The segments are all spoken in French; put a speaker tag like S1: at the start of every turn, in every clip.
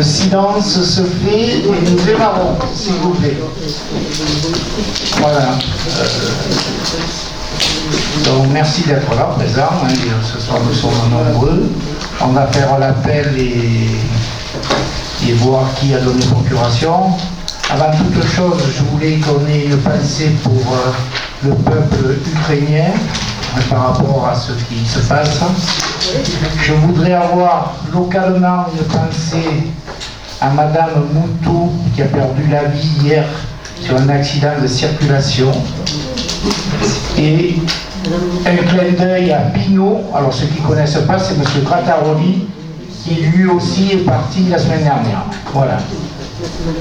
S1: Le silence se fait et nous démarrons, s'il vous plaît. Voilà. Donc merci d'être là, présent. Hein, ce soir nous sommes nombreux. On va faire l'appel et voir qui a donné procuration. Avant toute chose, je voulais qu'on ait une pensée pour le peuple ukrainien par rapport à ce qui se passe. Je voudrais avoir localement une pensée à Madame Moutou qui a perdu la vie hier sur un accident de circulation. Et un clin d'œil à Pinot. Alors ceux qui ne connaissent pas, c'est M. Grattaroli qui lui aussi est parti la semaine dernière. Voilà.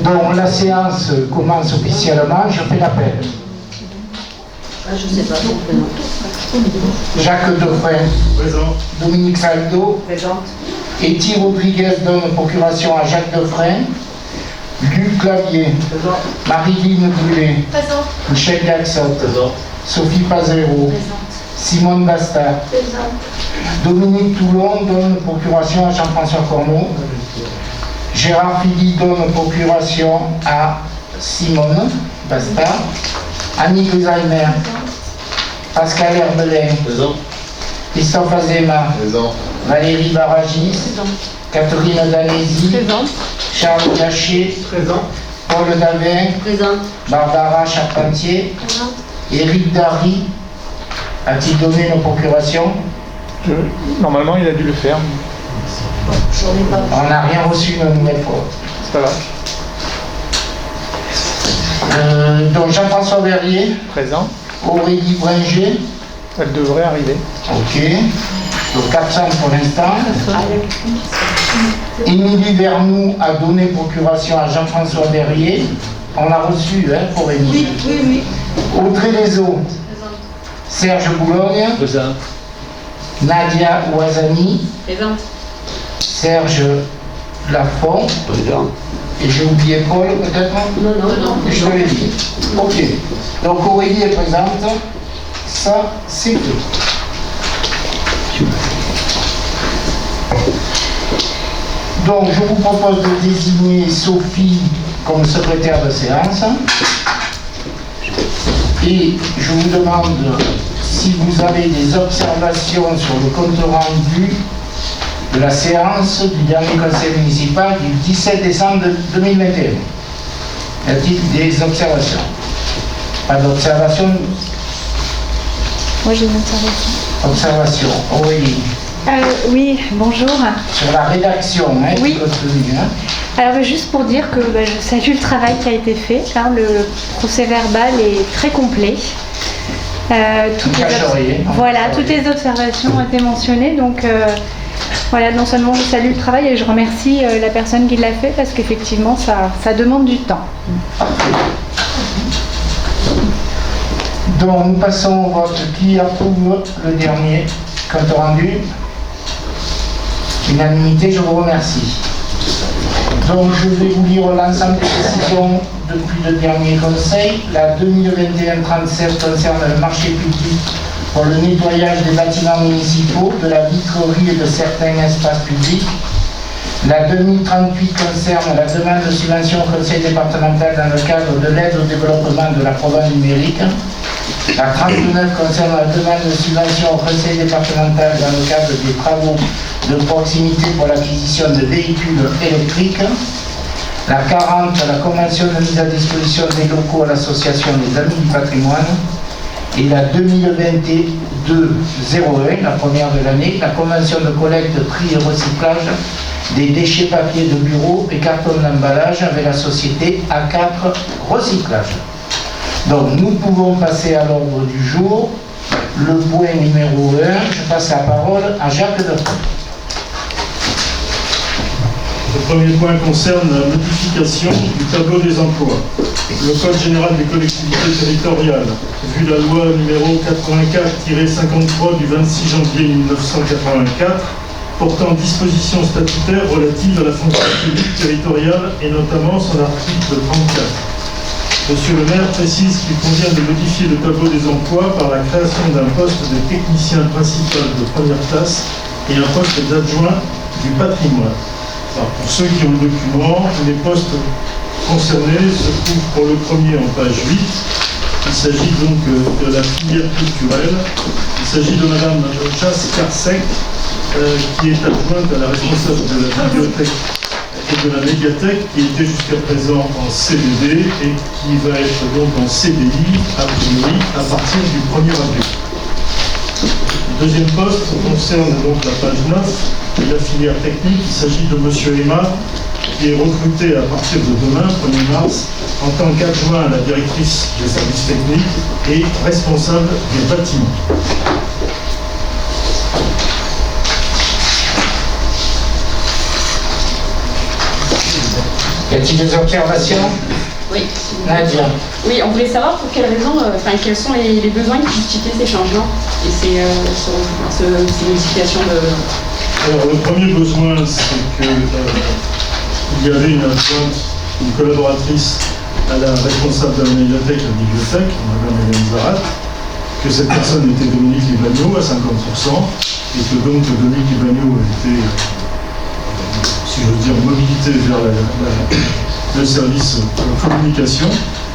S1: Donc la séance commence officiellement, je fais l'appel.
S2: Je ne sais pas son prénom.
S1: Jacques Defray.
S3: Présent.
S1: Dominique Saldo.
S2: Présente.
S1: Eti Rodriguez donne procuration à Jacques Defray. Luc Clavier.
S2: Présent.
S1: Marie-Line Brûlé.
S2: Présente.
S1: Michel Jackson.
S3: Présent.
S1: Sophie Pazero.
S2: Présente.
S1: Simone Bastard.
S2: Présente.
S1: Dominique Toulon donne procuration à Jean-François Corneau. Gérard Philly donne procuration à Simone Bastard. Annie Guzheimer. Pascal Herbelin.
S3: Présent.
S1: Christophe Azema.
S3: Présent.
S1: Valérie Baragis. Catherine Danesi.
S2: Présente.
S1: Charles Gachet.
S3: Présent.
S1: Paul Davin.
S2: Présente.
S1: Barbara Charpentier.
S2: Présente.
S1: Éric Dary. A-t-il donné nos procurations?
S4: Normalement, il a dû le faire.
S2: J'en ai pas.
S1: On n'a rien reçu une nouvelle fois.
S4: C'est pas grave.
S1: Donc Jean-François Verrier,
S4: Présent.
S1: Aurélie Bringer,
S4: Elle devrait arriver.
S1: ok. Donc 400 pour l'instant. Émilie Vernou a donné procuration à Jean-François Verrier. On l'a reçu pour Émilie.
S2: Oui.
S1: Audrey Leseau, Serge Boulogne,
S3: Présent.
S1: Nadia Ouazani,
S2: Présente.
S1: Serge Lafont.
S3: Présent.
S1: Et j'ai oublié Paul peut-être.
S2: Non.
S1: Je te l'ai dit. Ok. Donc Aurélie est présente. Ça, c'est tout. Donc je vous propose de désigner Sophie comme secrétaire de séance. Et je vous demande si vous avez des observations sur le compte rendu de la séance du dernier conseil municipal du 17 décembre 2021. Y a-t-il des observations? Pas d'observation?
S5: Moi j'ai une observation.
S1: Observation. Aurélie.
S5: Oui, bonjour.
S1: Sur la rédaction,
S5: Oui.
S1: du contenu,
S5: Alors juste pour dire que je salue le travail qui a été fait. Hein, le procès verbal est très complet. Voilà, toutes les observations ont été mentionnées. Donc voilà, non seulement je salue le travail et je remercie la personne qui l'a fait parce qu'effectivement ça demande du temps.
S1: Donc nous passons au vote. Qui approuve le dernier compte rendu? Unanimité, je vous remercie. Donc je vais vous lire l'ensemble des décisions depuis le dernier conseil. La 2021-37 concerne le marché public pour le nettoyage des bâtiments municipaux, de la vitrerie et de certains espaces publics. La 2038 concerne la demande de subvention au conseil départemental dans le cadre de l'aide au développement de la province numérique. La 39 concerne la demande de subvention au conseil départemental dans le cadre des travaux de proximité pour l'acquisition de véhicules électriques. La 40, la convention de mise à disposition des locaux à l'association des Amis du patrimoine. Et la 2022-01, la première de l'année, la convention de collecte, tri et recyclage des déchets papier de bureau et carton d'emballage avec la société A4 Recyclage. Donc nous pouvons passer à l'ordre du jour. Le point numéro 1, je passe la parole à Jacques Defray.
S3: Le premier point concerne la modification du tableau des emplois. Le Code général des collectivités territoriales, vu la loi numéro 84-53 du 26 janvier 1984, portant dispositions statutaires relatives à la fonction publique territoriale et notamment son article 34. Monsieur le maire précise qu'il convient de modifier le tableau des emplois par la création d'un poste de technicien principal de première classe et un poste d'adjoint du patrimoine. Alors, pour ceux qui ont le document, les postes concernés se trouvent pour le premier en page 8. Il s'agit donc de la filière culturelle. Il s'agit de Madame Jas Karsek, qui est adjointe à la responsable de la bibliothèque et de la médiathèque, qui était jusqu'à présent en CDD et qui va être donc en CDI, a priori, à partir du 1er avril. Le deuxième poste concerne donc la page 9 de la filière technique. Il s'agit de Monsieur Emma, qui est recruté à partir de demain, 1er mars, en tant qu'adjoint à la directrice des services techniques et responsable des bâtiments.
S1: Y a-t-il des observations?
S2: Oui.
S1: Nadia.
S6: Oui, on voulait savoir pour quelles raisons, quels sont les besoins qui justifient ces changements et ces modifications de...
S3: Alors, le premier besoin, c'est qu'il y avait une adjointe, une collaboratrice à la responsable de la médiathèque, Madame Hélène Zarat, que cette personne était Dominique Libagno à 50%, et que donc Dominique Libagno était, si j'ose dire, mobilité vers le service communication.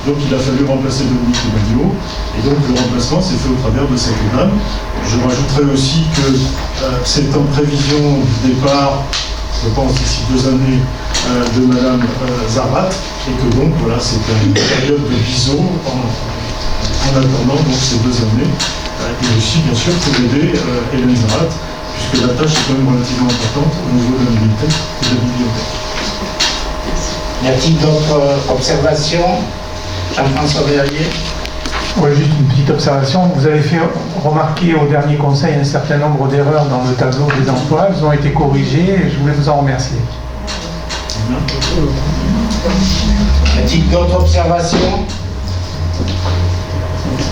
S3: Donc il a fallu remplacer Dominique Libagno, et donc le remplacement s'est fait au travers de cette dame. Je rajouterai aussi que c'est en prévision du départ, je pense d'ici 2 années, de Madame Zarat, et que donc voilà, c'est une période de biseau en attendant donc ces 2 années, et aussi bien sûr pour aider Hélène Zarat, puisque la tâche est quand même relativement importante au niveau de la bibliothèque et de la bibliothèque.
S1: Y a-t-il d'autres observations? Jean-François Verrier.
S4: Oui, juste une petite observation. Vous avez fait remarquer au dernier conseil un certain nombre d'erreurs dans le tableau des emplois. Elles ont été corrigées et je voulais vous en remercier.
S1: Y a-t-il d'autres observations?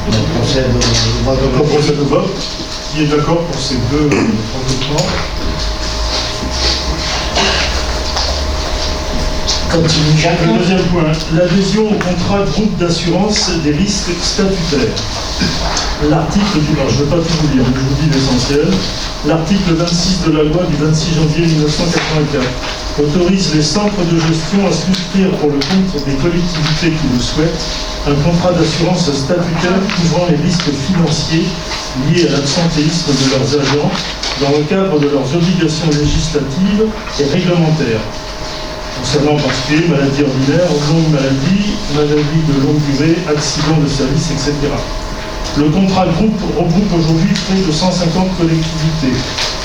S1: On procède au vote.
S3: Donc on procède au vote. Qui est d'accord pour ces 2 recrutements?
S1: Continue, Jacques.
S3: Le deuxième point, l'adhésion au contrat de groupe d'assurance des risques statutaires. L'article du... Alors, je ne vais pas tout vous lire, mais je vous dis l'essentiel. L'article 26 de la loi du 26 janvier 1984 autorise les centres de gestion à souscrire pour le compte des collectivités qui le souhaitent un contrat d'assurance statutaire couvrant les risques financiers liés à l'absentéisme de leurs agents dans le cadre de leurs obligations législatives et réglementaires. Concernant en particulier maladies ordinaires, longues maladies, maladies de longue durée, accidents de service, etc. Le contrat de groupe regroupe aujourd'hui près de 150 collectivités.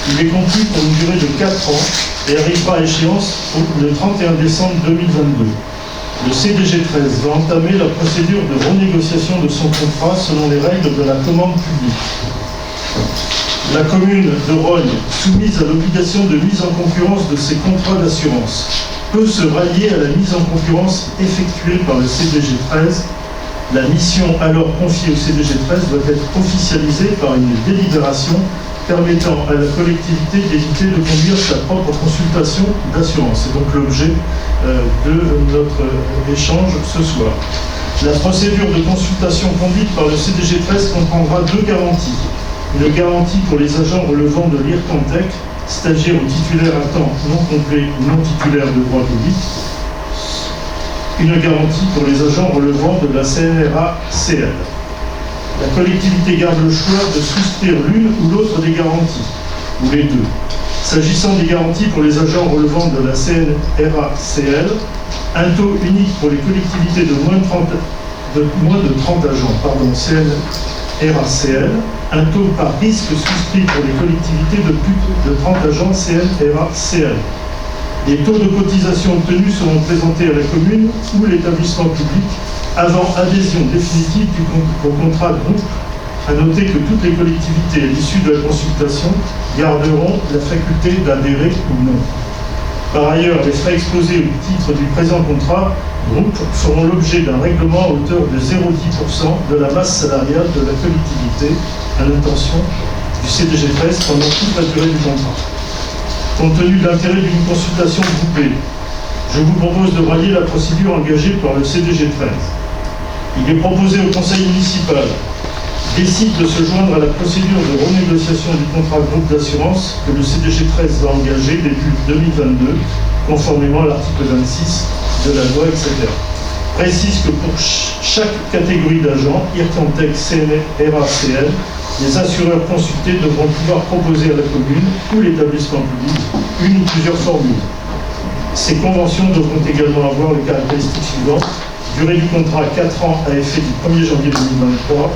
S3: Il est conclu pour une durée de 4 ans et arrivera à échéance le 31 décembre 2022. Le CDG 13 va entamer la procédure de renégociation de son contrat selon les règles de la commande publique. La commune de Rognes, soumise à l'obligation de mise en concurrence de ses contrats d'assurance, peut se rallier à la mise en concurrence effectuée par le CDG 13. La mission alors confiée au CDG 13 doit être officialisée par une délibération permettant à la collectivité d'éviter de conduire sa propre consultation d'assurance. C'est donc l'objet de notre échange ce soir. La procédure de consultation conduite par le CDG 13 comprendra 2 garanties. Une garantie pour les agents relevant de l'IRCANTEC, stagiaires ou titulaires à temps non complet ou non titulaires de droit public. Une garantie pour les agents relevant de la CNRACL. La collectivité garde le choix de souscrire l'une ou l'autre des garanties, ou les deux. S'agissant des garanties pour les agents relevant de la CNRACL, un taux unique pour les collectivités de moins de 30 agents, CNRACL, un taux par risque souscrit pour les collectivités de plus de 30 agents, CNRACL. Les taux de cotisation obtenus seront présentés à la commune ou l'établissement public avant adhésion définitive au contrat de groupe. À noter que toutes les collectivités, à l'issue de la consultation, garderont la faculté d'adhérer ou non. Par ailleurs, les frais exposés au titre du présent contrat groupe feront l'objet d'un règlement à hauteur de 0,10% de la masse salariale de la collectivité à l'intention du CDG 13 pendant toute la durée du contrat. Compte tenu de l'intérêt d'une consultation groupée, je vous propose de rallier la procédure engagée par le CDG 13. Il est proposé au conseil municipal décide de se joindre à la procédure de renégociation du contrat de groupe d'assurance que le CDG 13 va engager début 2022 conformément à l'article 26 de la loi, etc. Précise que pour chaque catégorie d'agents, IRCANTEC, CNRACL, les assureurs consultés devront pouvoir proposer à la commune ou l'établissement public une ou plusieurs formules. Ces conventions devront également avoir les caractéristiques suivantes: durée du contrat 4 ans à effet du 1er janvier 2023,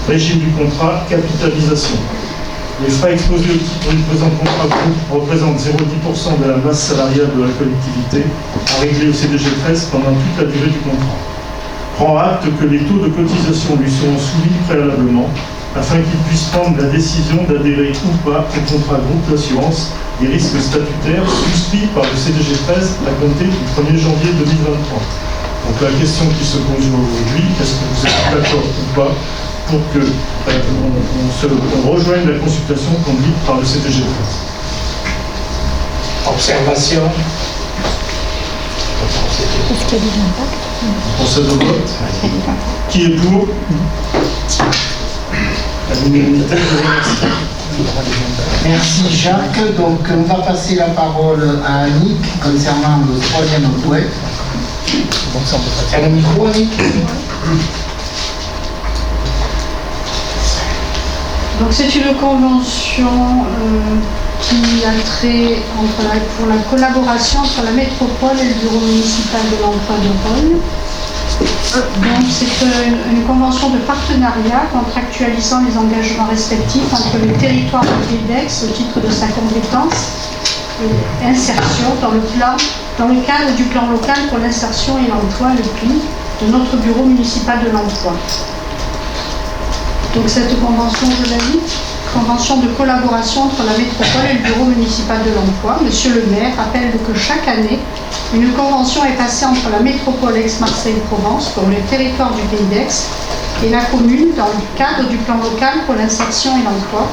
S3: régime du contrat, capitalisation. Les frais exposés au titre du présent contrat groupe représentent 0,10% de la masse salariale de la collectivité à régler au CDG 13 pendant toute la durée du contrat. Prend acte que les taux de cotisation lui seront soumis préalablement afin qu'il puisse prendre la décision d'adhérer ou pas au contrat groupe d'assurance des risques statutaires souscrit par le CDG 13 à compter du 1er janvier 2023. Donc la question qui se pose aujourd'hui, est-ce que vous êtes d'accord ou pas pour que on rejoigne la consultation conduite par le CDG 13?
S1: Observation.
S5: Est-ce qu'il y a des impacts?
S3: On procède au vote. Qui est pour? À l'unanimité, je vous remercie.
S7: Merci Jacques. Donc on va passer la parole à Annick concernant le troisième point. Tiens le micro, Annick.
S8: Donc c'est une convention qui a trait pour la collaboration entre la métropole et le bureau municipal de l'emploi de Rhône. Donc c'est une convention de partenariat contractualisant les engagements respectifs entre le territoire de Pays d'Aix au titre de sa compétence et insertion dans le cadre du plan local pour l'insertion et l'emploi, le PLI, de notre bureau municipal de l'emploi. Donc cette convention, je l'ai dit, convention de collaboration entre la métropole et le bureau municipal de l'emploi. Monsieur le maire rappelle que chaque année, une convention est passée entre la métropole Aix-Marseille-Provence pour le territoire du Pays d'Aix et la commune dans le cadre du plan local pour l'insertion et l'emploi.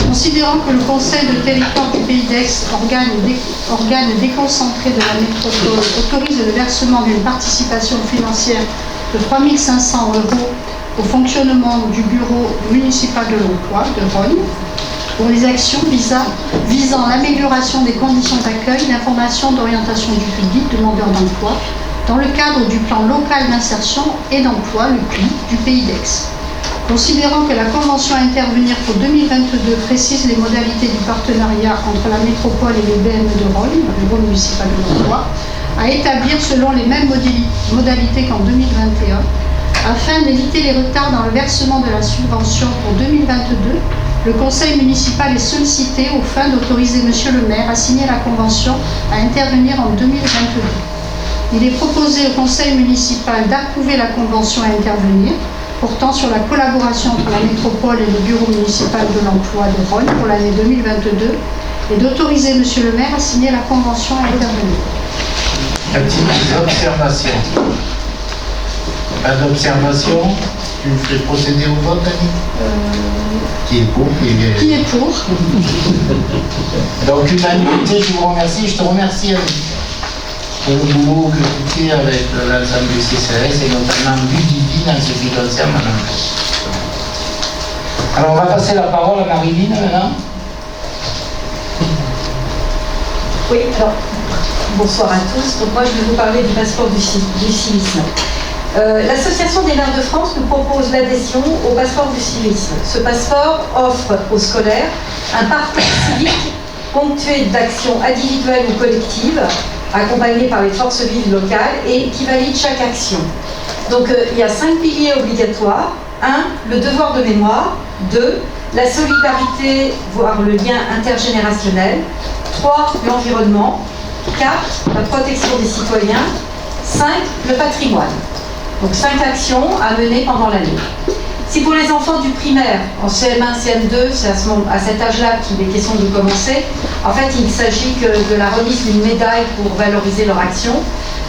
S8: Considérant que le conseil de territoire du Pays d'Aix, organe déconcentré de la métropole, autorise le versement d'une participation financière de 3 500 € au fonctionnement du bureau municipal de l'emploi de Rhône pour les actions visant l'amélioration des conditions d'accueil, d'information, d'orientation du public demandeur d'emploi dans le cadre du plan local d'insertion et d'emploi, le PLI, du Pays d'Aix. Considérant que la convention à intervenir pour 2022 précise les modalités du partenariat entre la métropole et les BME de Rhône, le bureau municipal de l'emploi, à établir selon les mêmes modalités qu'en 2021, afin d'éviter les retards dans le versement de la subvention pour 2022, le conseil municipal est sollicité aux fins d'autoriser monsieur le maire à signer la convention à intervenir en 2022. Il est proposé au conseil municipal d'approuver la convention à intervenir portant sur la collaboration entre la métropole et le bureau municipal de l'emploi de Rhône pour l'année 2022 et d'autoriser monsieur le maire à signer la convention à intervenir.
S1: Y a-t-il des observations? Pas d'observation? Tu me fais procéder au vote, Annie? Qui est pour?
S8: Qui est pour?
S1: Donc unanimité, je vous remercie. Je te remercie, Annie, pour le boulot que tu fais avec l'ensemble du CCRS et notamment Ludivine en ce qui concerne Madame. Alors on va passer la parole à Marilyn maintenant.
S9: Oui, alors, bonsoir à tous. Donc moi, je vais vous parler du passeport du civisme. L'Association des maires de France nous propose l'adhésion au passeport du civisme. Ce passeport offre aux scolaires un parcours civique ponctué d'actions individuelles ou collectives, accompagnées par les forces vives locales et qui valide chaque action. Donc il y a 5 piliers obligatoires. 1. Le devoir de mémoire. 2. La solidarité, voire le lien intergénérationnel. 3. L'environnement. 4. La protection des citoyens. 5. Le patrimoine. Donc 5 actions à mener pendant l'année. Si pour les enfants du primaire, en CM1, CM2, c'est à cet âge-là qu'il est question de commencer, en fait il ne s'agit que de la remise d'une médaille pour valoriser leur action.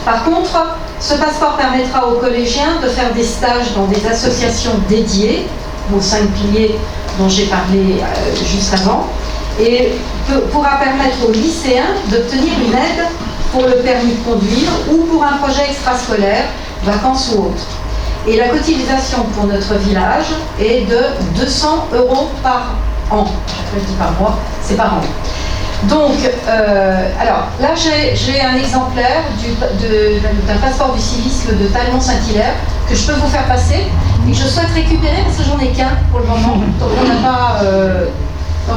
S9: Par contre, ce passeport permettra aux collégiens de faire des stages dans des associations dédiées, aux 5 piliers dont j'ai parlé juste avant, et pourra permettre aux lycéens d'obtenir une aide pour le permis de conduire ou pour un projet extrascolaire, vacances ou autres. Et la cotisation pour notre village est de 200 € par an. Je dis par mois, c'est par an. Donc, alors là, j'ai un exemplaire d'un passeport du civisme de Talmont-Saint-Hilaire que je peux vous faire passer et que je souhaite récupérer parce que j'en ai qu'un pour le moment, donc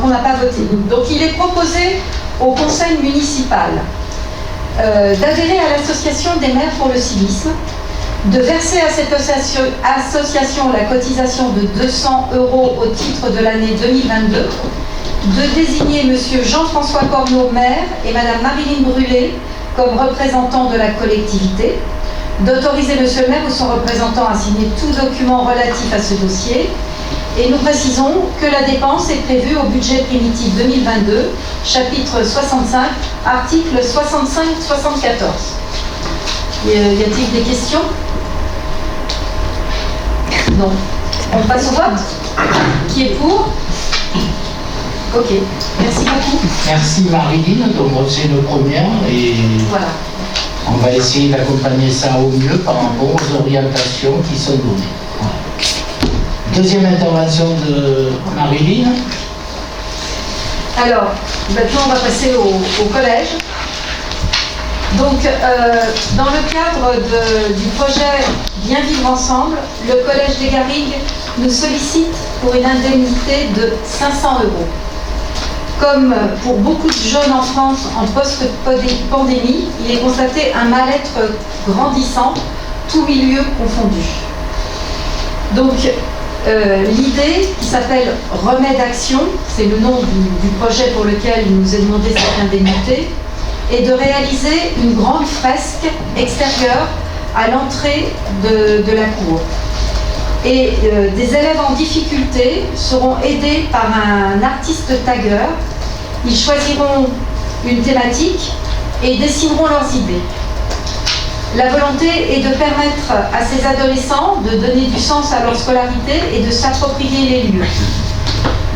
S9: on n'a pas voté. Donc, il est proposé au conseil municipal d'adhérer à l'association des maires pour le civisme, de verser à cette association la cotisation de 200 € au titre de l'année 2022, de désigner M. Jean-François Corneau, maire, et Mme Marilyn Brûlé comme représentants de la collectivité, d'autoriser M. le maire ou son représentant à signer tout document relatif à ce dossier. Et nous précisons que la dépense est prévue au budget primitif 2022, chapitre 65, article 65-74. Y a-t-il des questions? Non. On passe au vote? Qui est pour? Ok, merci beaucoup.
S1: Merci Marilyn, donc c'est une première et
S9: Voilà.
S1: on va essayer d'accompagner ça au mieux par rapport aux orientations qui sont données. Voilà. Deuxième intervention de Marilyn.
S9: Alors, maintenant on va passer au collège. Donc, dans le cadre du projet Bien vivre ensemble, le collège des Garrigues nous sollicite pour une indemnité de 500 €. Comme pour beaucoup de jeunes en France en post-pandémie, il est constaté un mal-être grandissant, tous milieux confondus. Donc, l'idée qui s'appelle Remède Action, c'est le nom du projet pour lequel il nous est demandé cette indemnité, est de réaliser une grande fresque extérieure à l'entrée de la cour. Et des élèves en difficulté seront aidés par un artiste tagueur. Ils choisiront une thématique et dessineront leurs idées. La volonté est de permettre à ces adolescents de donner du sens à leur scolarité et de s'approprier les lieux.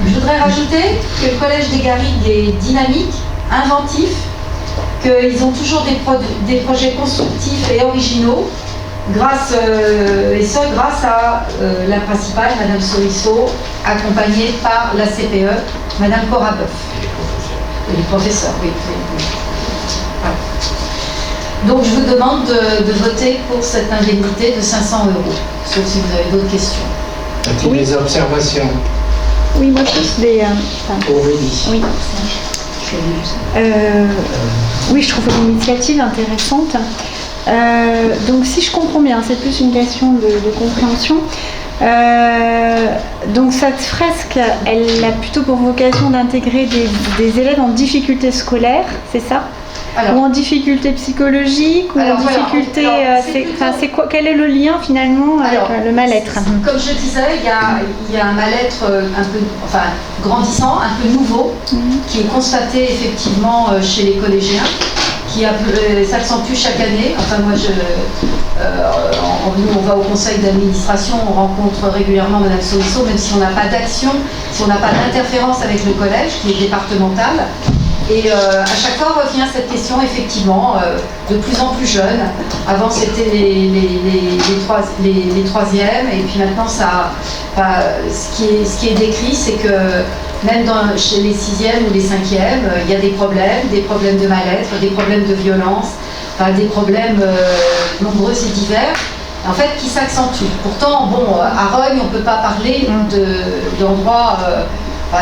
S9: Je voudrais rajouter que le Collège des Garrigues est dynamique, inventif, qu'ils ont toujours des projets constructifs et originaux, grâce à la principale, Madame Sorisseau, accompagnée par la CPE, Madame Corabeuf. Et les professeurs, oui. Voilà. Donc je vous demande de voter pour cette indemnité de 500 €, sauf si vous avez d'autres questions.
S1: As-t-il des observations?
S5: Oui, moi je trouve des...
S1: Aurélie.
S5: Oui. Oui, je trouve l'initiative intéressante. Donc si je comprends bien, c'est plus une question de compréhension. Donc cette fresque, elle a plutôt pour vocation d'intégrer des élèves en difficulté scolaire, c'est ça? Ou en difficulté psychologique, ou en difficulté... c'est quoi? Quel est le lien finalement avec le mal-être?
S9: Comme je disais, il y a un mal-être un peu, grandissant, un peu nouveau, qui est constaté effectivement chez les collégiens, qui s'accentue chaque année. Enfin moi, nous on va au conseil d'administration, on rencontre régulièrement Madame Sorisseau, même si on n'a pas d'action, si on n'a pas d'interférence avec le collège, qui est départemental. Et à chaque fois revient cette question, effectivement, de plus en plus jeunes. Avant, c'était les troisièmes, et puis maintenant, ce qui est décrit, c'est que même chez les sixièmes ou les cinquièmes, il y a des problèmes de mal-être, des problèmes de violence, des problèmes nombreux et divers, en fait, qui s'accentuent. Pourtant, bon, à Rognes, on ne peut pas parler d'endroits,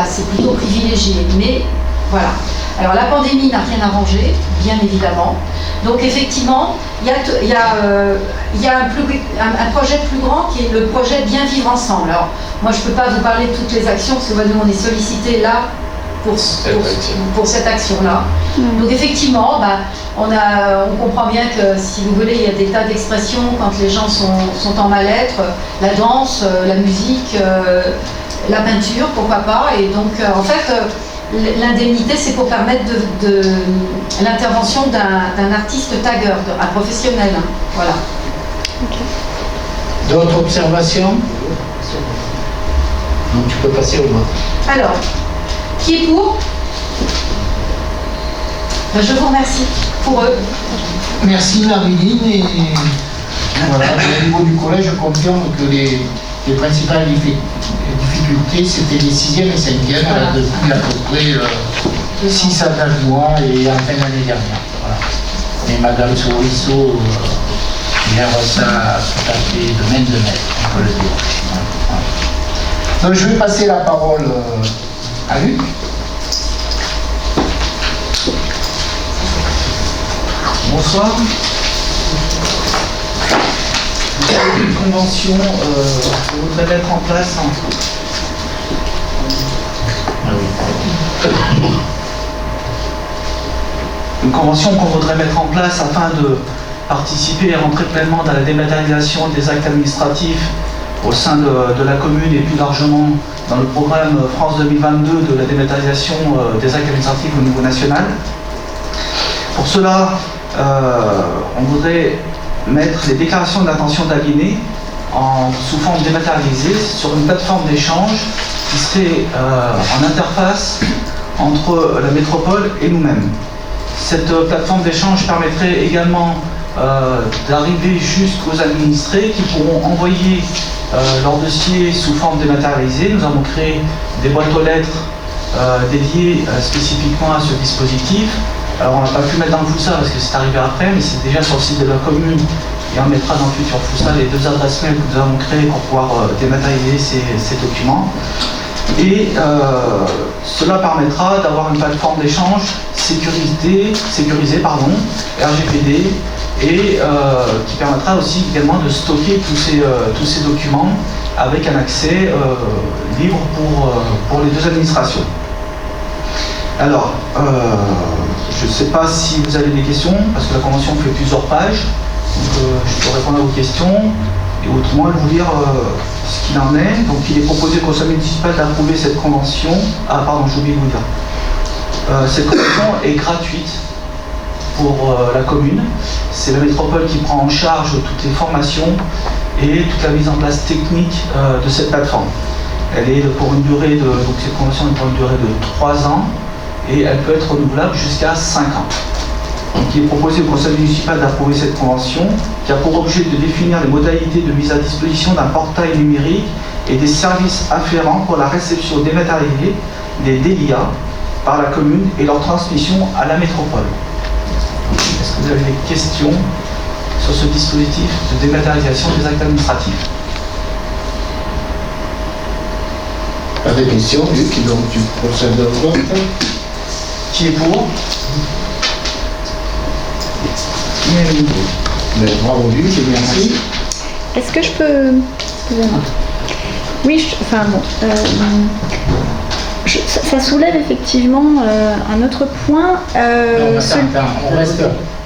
S9: c'est plutôt privilégié, mais voilà. Alors la pandémie n'a rien arrangé, bien évidemment. Donc effectivement, il y a un projet plus grand qui est le projet Bien vivre ensemble. Alors moi je ne peux pas vous parler de toutes les actions parce que nous on est sollicité là pour cette action-là. Donc effectivement, on comprend bien que si vous voulez, il y a des tas d'expressions quand les gens sont en mal-être, la danse, la musique, la peinture, pourquoi pas. Et donc en fait, l'indemnité, c'est pour permettre l'intervention d'un artiste tagueur, un professionnel. Voilà.
S5: Okay.
S1: D'autres observations? Donc tu peux passer au vote. Alors,
S9: qui est pour? Je vous remercie pour eux.
S7: Merci Marilyn. Et voilà, au niveau du collège, je confirme que les principales difficultés, c'était les 6e et 5e, depuis à peu près 6 à 9 mois et en fin d'année dernière. Voilà. Et Madame Souriceau gère ça tout à fait de main de maître, on peut le dire. Voilà. Donc je vais passer la parole à Luc.
S10: Bonsoir. Une convention qu'on voudrait mettre en place une convention qu'on voudrait mettre en place afin de participer et rentrer pleinement dans la dématérialisation des actes administratifs au sein de la commune et plus largement dans le programme France 2022 de la dématérialisation des actes administratifs au niveau national. Pour cela, on voudrait mettre les déclarations d'intention d'aliéner sous forme dématérialisée sur une plateforme d'échange qui serait en interface entre la métropole et nous-mêmes. Cette plateforme d'échange permettrait également d'arriver jusqu'aux administrés qui pourront envoyer leur dossier sous forme dématérialisée. Nous avons créé des boîtes aux lettres dédiées spécifiquement à ce dispositif. Alors on n'a pas pu mettre dans le FOUSA parce que c'est arrivé après, mais c'est déjà sur le site de la commune et on mettra dans le futur FOUSA les 2 adresses mail que nous avons créées pour pouvoir dématérialiser ces documents. Et cela permettra d'avoir une plateforme d'échange sécurisée, RGPD, et qui permettra aussi également de stocker tous ces documents avec un accès libre pour les 2 administrations. Alors, je ne sais pas si vous avez des questions, parce que la convention fait plusieurs pages, donc je peux répondre à vos questions, et autrement vous dire ce qu'il en est. Donc il est proposé au conseil municipal d'approuver cette convention. Ah pardon, j'ai oublié de vous dire. Cette convention est gratuite pour la commune. C'est la métropole qui prend en charge toutes les formations et toute la mise en place technique de cette plateforme. Elle est pour une durée donc cette convention est pour une durée de 3 ans et elle peut être renouvelable jusqu'à 5 ans. Donc il est proposé au conseil municipal d'approuver cette convention qui a pour objet de définir les modalités de mise à disposition d'un portail numérique et des services afférents pour la réception dématérialisée des DELIA par la commune et leur transmission à la métropole. Est-ce que vous avez des questions sur ce dispositif de dématérialisation des actes administratifs?
S7: Pas de questions, Luc, donc tu procèdes au vote.
S10: Qui est pour?
S7: Mais bravo Luc, et merci.
S5: Est-ce que je peux... Excusez-moi. Oui, enfin bon... ça soulève effectivement un autre point.
S7: Non, attends,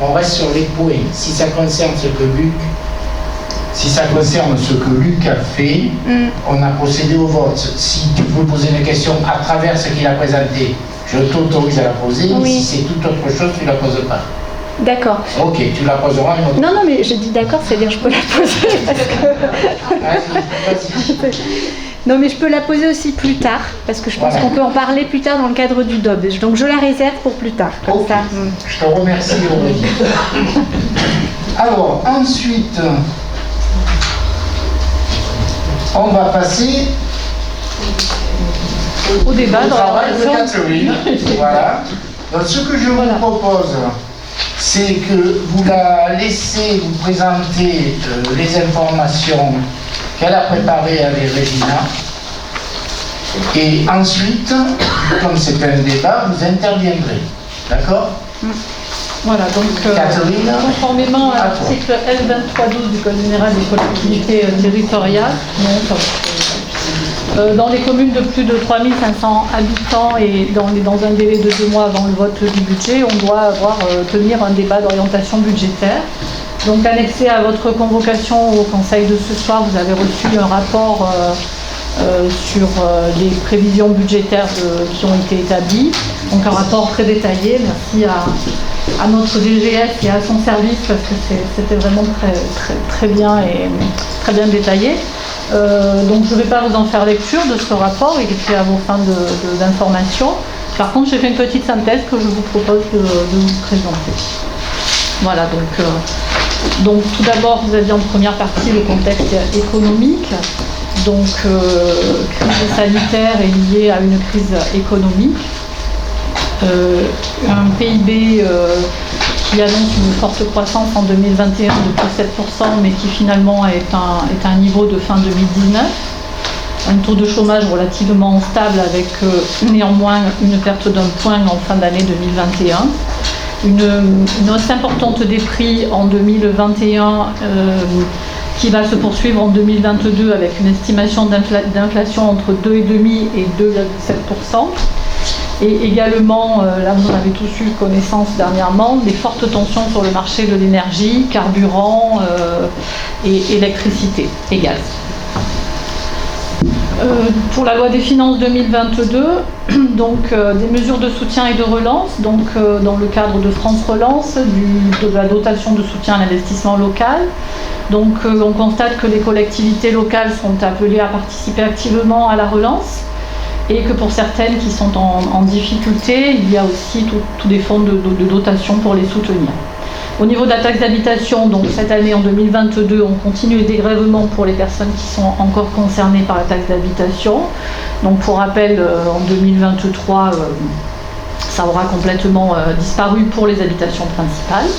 S7: on reste sur les points. Si ça concerne ce que Luc a fait, on a procédé au vote. Si tu veux poser une question à travers ce qu'il a présenté, je t'autorise à la poser, mais si c'est toute autre chose, tu ne la poses pas.
S5: D'accord.
S7: Ok, tu la poseras une autre fois.
S5: Non, mais je dis d'accord, c'est-à-dire je peux la poser parce que...
S7: Vas-y.
S5: Non, mais je peux la poser aussi plus tard, parce que je pense qu'on peut en parler plus tard dans le cadre du DOB. Donc je la réserve pour plus tard. Comme ça.
S7: Je te remercie, Aurélie. Alors, ensuite, on va passer
S9: au débat
S7: au travail de Catherine. Voilà. Donc, ce que je vous propose, c'est que vous la laissez vous présenter les informations qu'elle a préparées avec Régina. Et ensuite, comme c'est un débat, vous interviendrez. D'accord ?
S9: Voilà, donc conformément à l'article L2312 du Code général des collectivités territoriales, dans les communes de plus de 3500 habitants et dans un délai de 2 mois avant le vote du budget, on doit tenir un débat d'orientation budgétaire. Donc annexé à votre convocation au conseil de ce soir, vous avez reçu un rapport sur les prévisions budgétaires qui ont été établies. Donc un rapport très détaillé. Merci à notre DGS et à son service parce que c'était vraiment très bien et très bien détaillé. Donc je ne vais pas vous en faire lecture de ce rapport, il était à vos fins d'information. Par contre, j'ai fait une petite synthèse que je vous propose de vous présenter. Voilà, donc tout d'abord, vous aviez en première partie le contexte économique. Donc, crise sanitaire est liée à une crise économique.
S11: un PIB qui annonce une forte croissance en 2021 de plus 7%, mais qui finalement est un niveau de fin 2019. Un taux de chômage relativement stable avec néanmoins une perte d'un point en fin d'année 2021. Une hausse importante des prix en 2021 qui va se poursuivre en 2022 avec une estimation d'inflation entre 2,5 et 2,7%. Et également, là vous en avez tous eu connaissance dernièrement, des fortes tensions sur le marché de l'énergie, carburant et électricité et gaz. Pour la loi des finances 2022, donc des mesures de soutien et de relance, donc dans le cadre de France Relance, de la dotation de soutien à l'investissement local. Donc on constate que les collectivités locales sont appelées à participer activement à la relance et que pour certaines qui sont en difficulté, il y a aussi tous des fonds de dotation pour les soutenir. Au niveau de la taxe d'habitation, donc cette année en 2022, on continue les dégrèvements pour les personnes qui sont encore concernées par la taxe d'habitation. Donc pour rappel, en 2023, ça aura complètement disparu pour les habitations principales.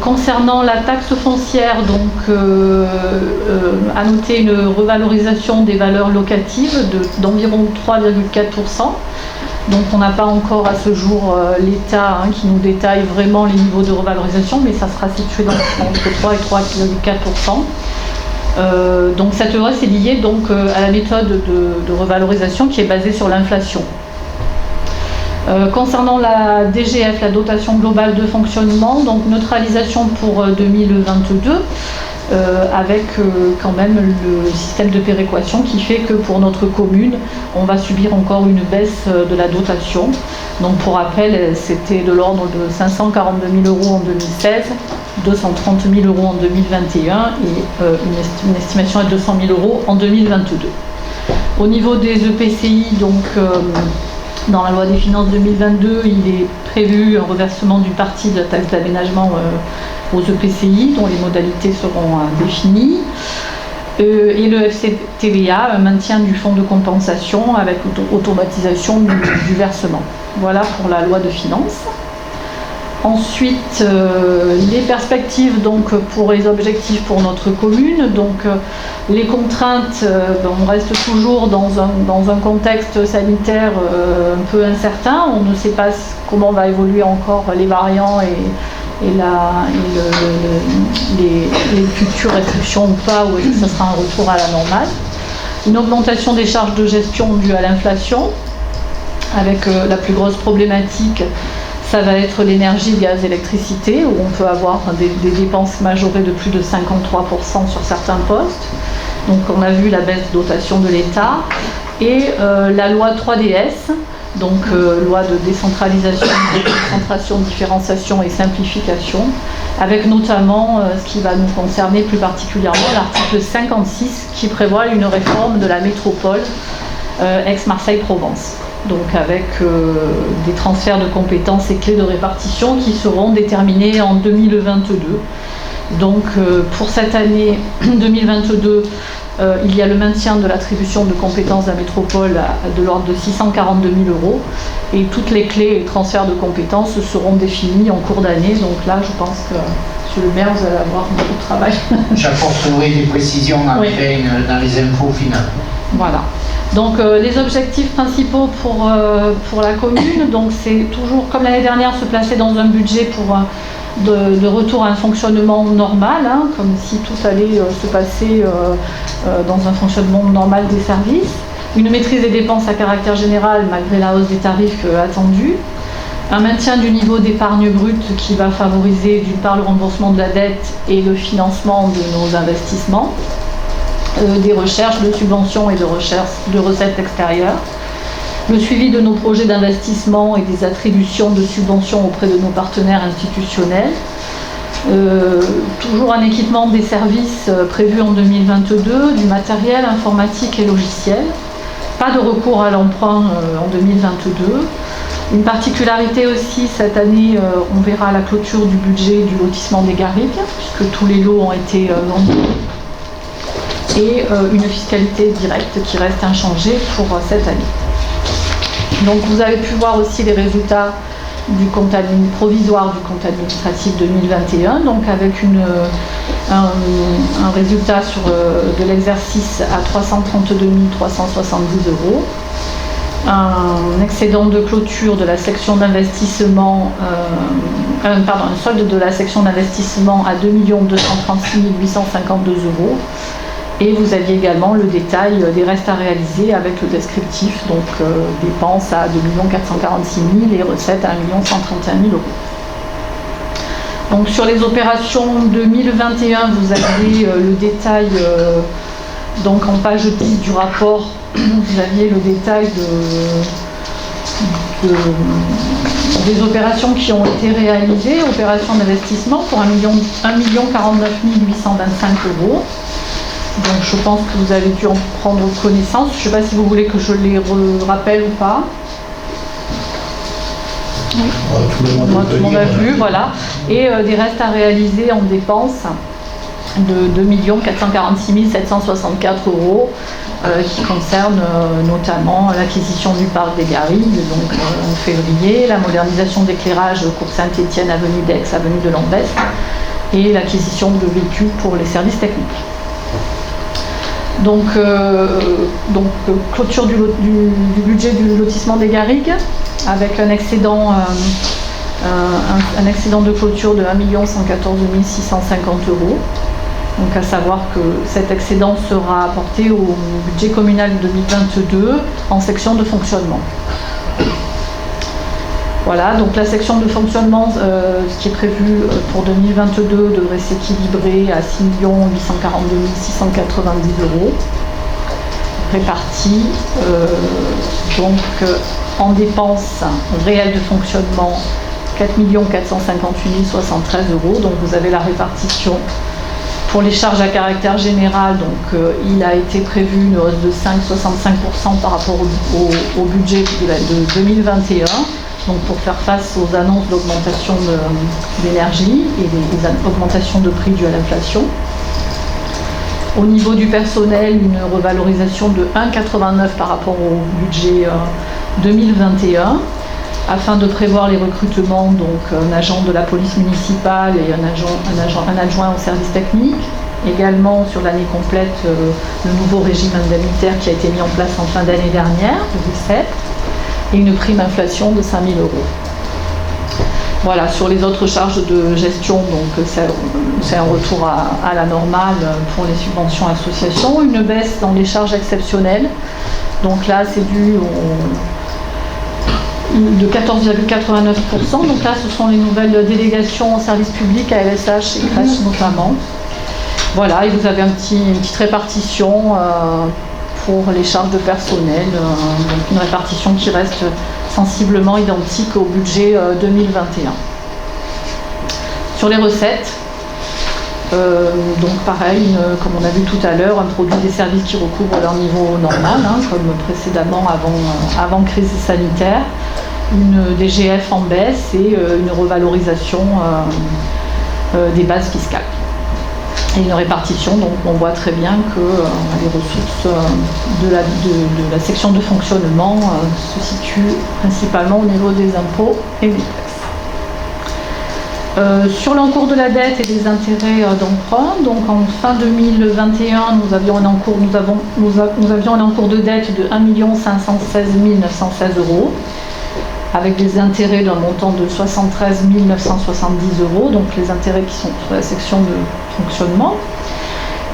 S11: Concernant la taxe foncière, donc à noter une revalorisation des valeurs locatives d'environ 3,4%. Donc on n'a pas encore à ce jour l'État qui nous détaille vraiment les niveaux de revalorisation, mais ça sera situé entre 3 et 3,4%. Donc cette hausse est liée donc, à la méthode de revalorisation qui est basée sur l'inflation. Concernant la DGF, la dotation globale de fonctionnement, donc neutralisation pour 2022, avec quand même le système de péréquation qui fait que pour notre commune, on va subir encore une baisse de la dotation. Donc pour rappel, c'était de l'ordre de 542 000 € en 2016, 230 000 € en 2021 et une estimation à 200 000 € en 2022. Au niveau des EPCI, donc dans la loi des finances 2022, il est prévu un reversement d'une partie de la taxe d'aménagement aux EPCI, dont les modalités seront définies. Et le FCTVA, un maintien du fonds de compensation avec automatisation du versement. Voilà pour la loi de finances. Ensuite, les perspectives donc, pour les objectifs pour notre commune. Donc, les contraintes, on reste toujours dans un contexte sanitaire un peu incertain. On ne sait pas comment va évoluer encore les variants et les futures restrictions ou pas, ou est-ce que ce sera un retour à la normale. Une augmentation des charges de gestion due à l'inflation, avec la plus grosse problématique. Ça va être l'énergie, gaz, électricité, où on peut avoir des dépenses majorées de plus de 53% sur certains postes. Donc on a vu la baisse de dotation de l'État. Et la loi 3DS, donc loi de décentralisation, déconcentration, différenciation et simplification, avec notamment ce qui va nous concerner plus particulièrement, l'article 56, qui prévoit une réforme de la métropole Aix-Marseille-Provence. Donc avec des transferts de compétences et clés de répartition qui seront déterminés en 2022. Donc pour cette année 2022, il y a le maintien de l'attribution de compétences de la métropole de l'ordre de 642 000 € et toutes les clés et les transferts de compétences seront définis en cours d'année. Donc là, je pense que, Monsieur le maire, vous allez avoir beaucoup de travail.
S7: J'apporterai des précisions après dans les infos finales.
S11: Voilà. Donc les objectifs principaux pour la commune, donc c'est toujours comme l'année dernière se placer dans un budget pour de retour à un fonctionnement normal, comme si tout allait se passer dans un fonctionnement normal des services, une maîtrise des dépenses à caractère général malgré la hausse des tarifs attendus, un maintien du niveau d'épargne brute qui va favoriser d'une part le remboursement de la dette et le financement de nos investissements, des recherches de subventions et de recettes extérieures, le suivi de nos projets d'investissement et des attributions de subventions auprès de nos partenaires institutionnels, toujours un équipement des services prévu en 2022, du matériel informatique et logiciel, pas de recours à l'emprunt en 2022. Une particularité aussi, cette année, on verra la clôture du budget du lotissement des Garrigues, puisque tous les lots ont été vendus. Et une fiscalité directe qui reste inchangée pour cette année. Donc vous avez pu voir aussi les résultats du compte provisoire du compte administratif 2021, donc avec un résultat de l'exercice à 332 370 €, un excédent de clôture de la section d'investissement, un solde de la section d'investissement à 2 236 852 €. Et vous aviez également le détail des restes à réaliser avec le descriptif, donc dépenses à 2 446 000 et recettes à 1 131 000 €. Donc sur les opérations 2021, vous avez le détail, donc en page 10 du rapport, vous aviez le détail des opérations qui ont été réalisées, opérations d'investissement pour 1 049 825 €. Donc je pense que vous avez dû en prendre connaissance. Je ne sais pas si vous voulez que je les rappelle ou pas. Oui. Tout le monde a vu, voilà. Et des restes à réaliser en dépenses de 2 446 764 € qui concernent notamment l'acquisition du parc des Garrigues, donc en février, la modernisation d'éclairage cours Saint-Étienne, avenue d'Aix, avenue de Lambeth, et l'acquisition de véhicules pour les services techniques. Donc clôture du budget du lotissement des Garrigues avec un excédent de clôture de 1 114 650 €. Donc à savoir que cet excédent sera apporté au budget communal 2022 en section de fonctionnement. Voilà, donc la section de fonctionnement, ce qui est prévu pour 2022 devrait s'équilibrer à 6 842 690 €, répartis en dépenses réelles de fonctionnement 4 458 073 €. Donc vous avez la répartition pour les charges à caractère général. Donc il a été prévu une hausse de 5,65% par rapport au budget de 2021. Donc pour faire face aux annonces d'augmentation d'énergie et des augmentations de prix dues à l'inflation. Au niveau du personnel, une revalorisation de 1,89 par rapport au budget 2021, afin de prévoir les recrutements, donc un agent de la police municipale et un adjoint au service technique. Également sur l'année complète, le nouveau régime indemnitaire qui a été mis en place en fin d'année dernière, 2007. Et une prime inflation de 5 000 €. Voilà, sur les autres charges de gestion, donc c'est un retour à la normale pour les subventions associations, une baisse dans les charges exceptionnelles. Donc là, c'est dû de 14,89%. Donc là, ce sont les nouvelles délégations en service public, ALSH et crèche notamment. Voilà, et vous avez une petite répartition pour les charges de personnel, donc une répartition qui reste sensiblement identique au budget 2021. Sur les recettes, donc pareil, comme on a vu tout à l'heure, un produit des services qui recouvrent leur niveau normal, comme précédemment avant crise sanitaire, une DGF en baisse et une revalorisation des bases fiscales. Et une répartition, donc on voit très bien que les ressources de la section de fonctionnement se situent principalement au niveau des impôts et des taxes. Sur l'encours de la dette et des intérêts d'emprunt, donc en fin 2021, nous avions un encours de dette de 1 516 916 €, avec des intérêts d'un montant de 73 970 €, donc les intérêts qui sont sur la section de fonctionnement,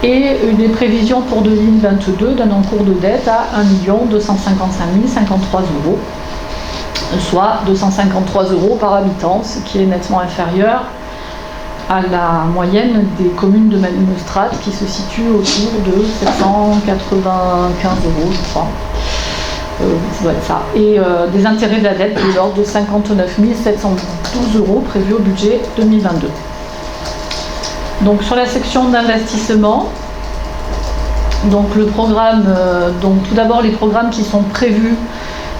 S11: et des prévisions pour 2022 d'un encours de dette à 1 255 053 €, soit 253 € par habitant, ce qui est nettement inférieur à la moyenne des communes de même strate qui se situent autour de 795 €, je crois. Ça doit être ça. Et des intérêts de la dette de l'ordre de 59 712 € prévus au budget 2022. Donc sur la section d'investissement, donc le programme, donc tout d'abord les programmes qui sont prévus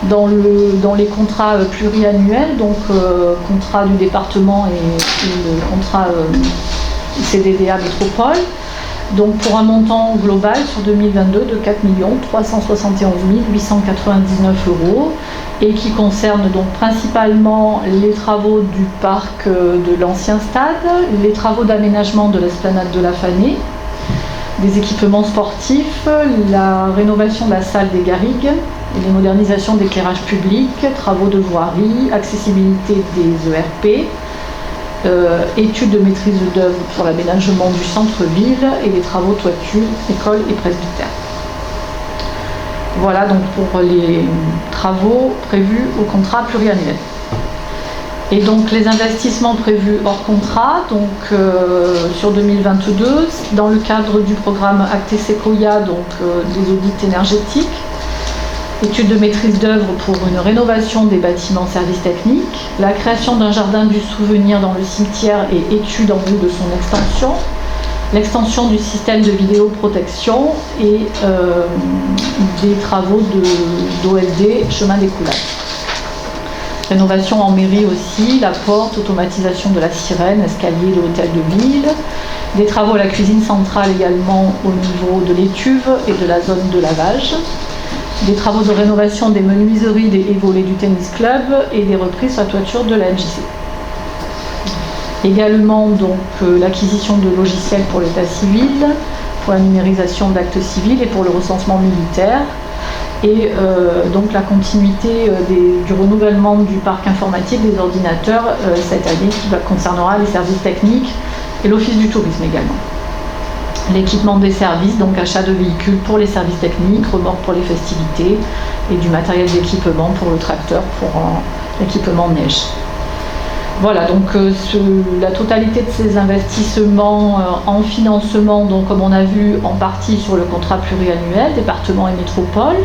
S11: dans les contrats pluriannuels, donc contrat du département et le contrat CDDA Métropole. Donc pour un montant global sur 2022 de 4 371 899 €, et qui concerne donc principalement les travaux du parc de l'ancien stade, les travaux d'aménagement de l'esplanade de la Fanée, des équipements sportifs, la rénovation de la salle des Garrigues, et les modernisations d'éclairage public, travaux de voirie, accessibilité des ERP, études de maîtrise d'œuvre pour l'aménagement du centre-ville et les travaux toiture, école et presbytère. Voilà donc pour les travaux prévus au contrat pluriannuel. Et donc les investissements prévus hors contrat, donc sur 2022, dans le cadre du programme Acte Sequoia, donc des audits énergétiques, études de maîtrise d'œuvre pour une rénovation des bâtiments services techniques, la création d'un jardin du souvenir dans le cimetière et études en vue de son extension, l'extension du système de vidéoprotection et des travaux d'OLD, chemin d'écoulage. Rénovation en mairie aussi, la porte, automatisation de la sirène, escalier de l'hôtel de ville, des travaux à la cuisine centrale également au niveau de l'étuve et de la zone de lavage, des travaux de rénovation des menuiseries et volets du tennis club et des reprises sur la toiture de la MJC. Également donc l'acquisition de logiciels pour l'état civil, pour la numérisation d'actes civils et pour le recensement militaire, et donc la continuité du renouvellement du parc informatique des ordinateurs cette année qui concernera les services techniques et l'office du tourisme également. L'équipement des services, donc achat de véhicules pour les services techniques, remorques pour les festivités et du matériel d'équipement pour le tracteur pour l'équipement neige. Voilà, donc la totalité de ces investissements en financement, donc comme on a vu en partie sur le contrat pluriannuel, département et métropole.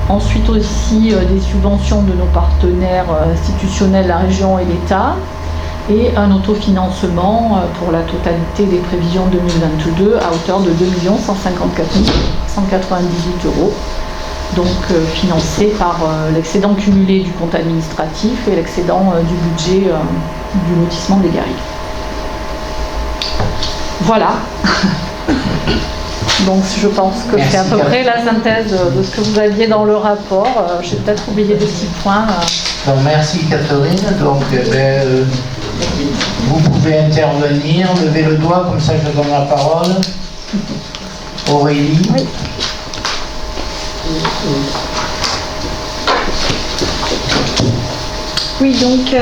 S11: Ensuite aussi des subventions de nos partenaires institutionnels, la région et l'État. Et un autofinancement pour la totalité des prévisions 2022 à hauteur de 2 154 198 €, donc financé par l'excédent cumulé du compte administratif et l'excédent du budget du lotissement des Garrigues. Voilà. Donc je pense que c'est à peu près la synthèse de ce que vous aviez dans le rapport. J'ai peut-être oublié des petits points.
S7: Donc merci Catherine. Donc vous pouvez intervenir, lever le doigt, comme ça je donne la parole. Aurélie.
S5: Oui. Oui, donc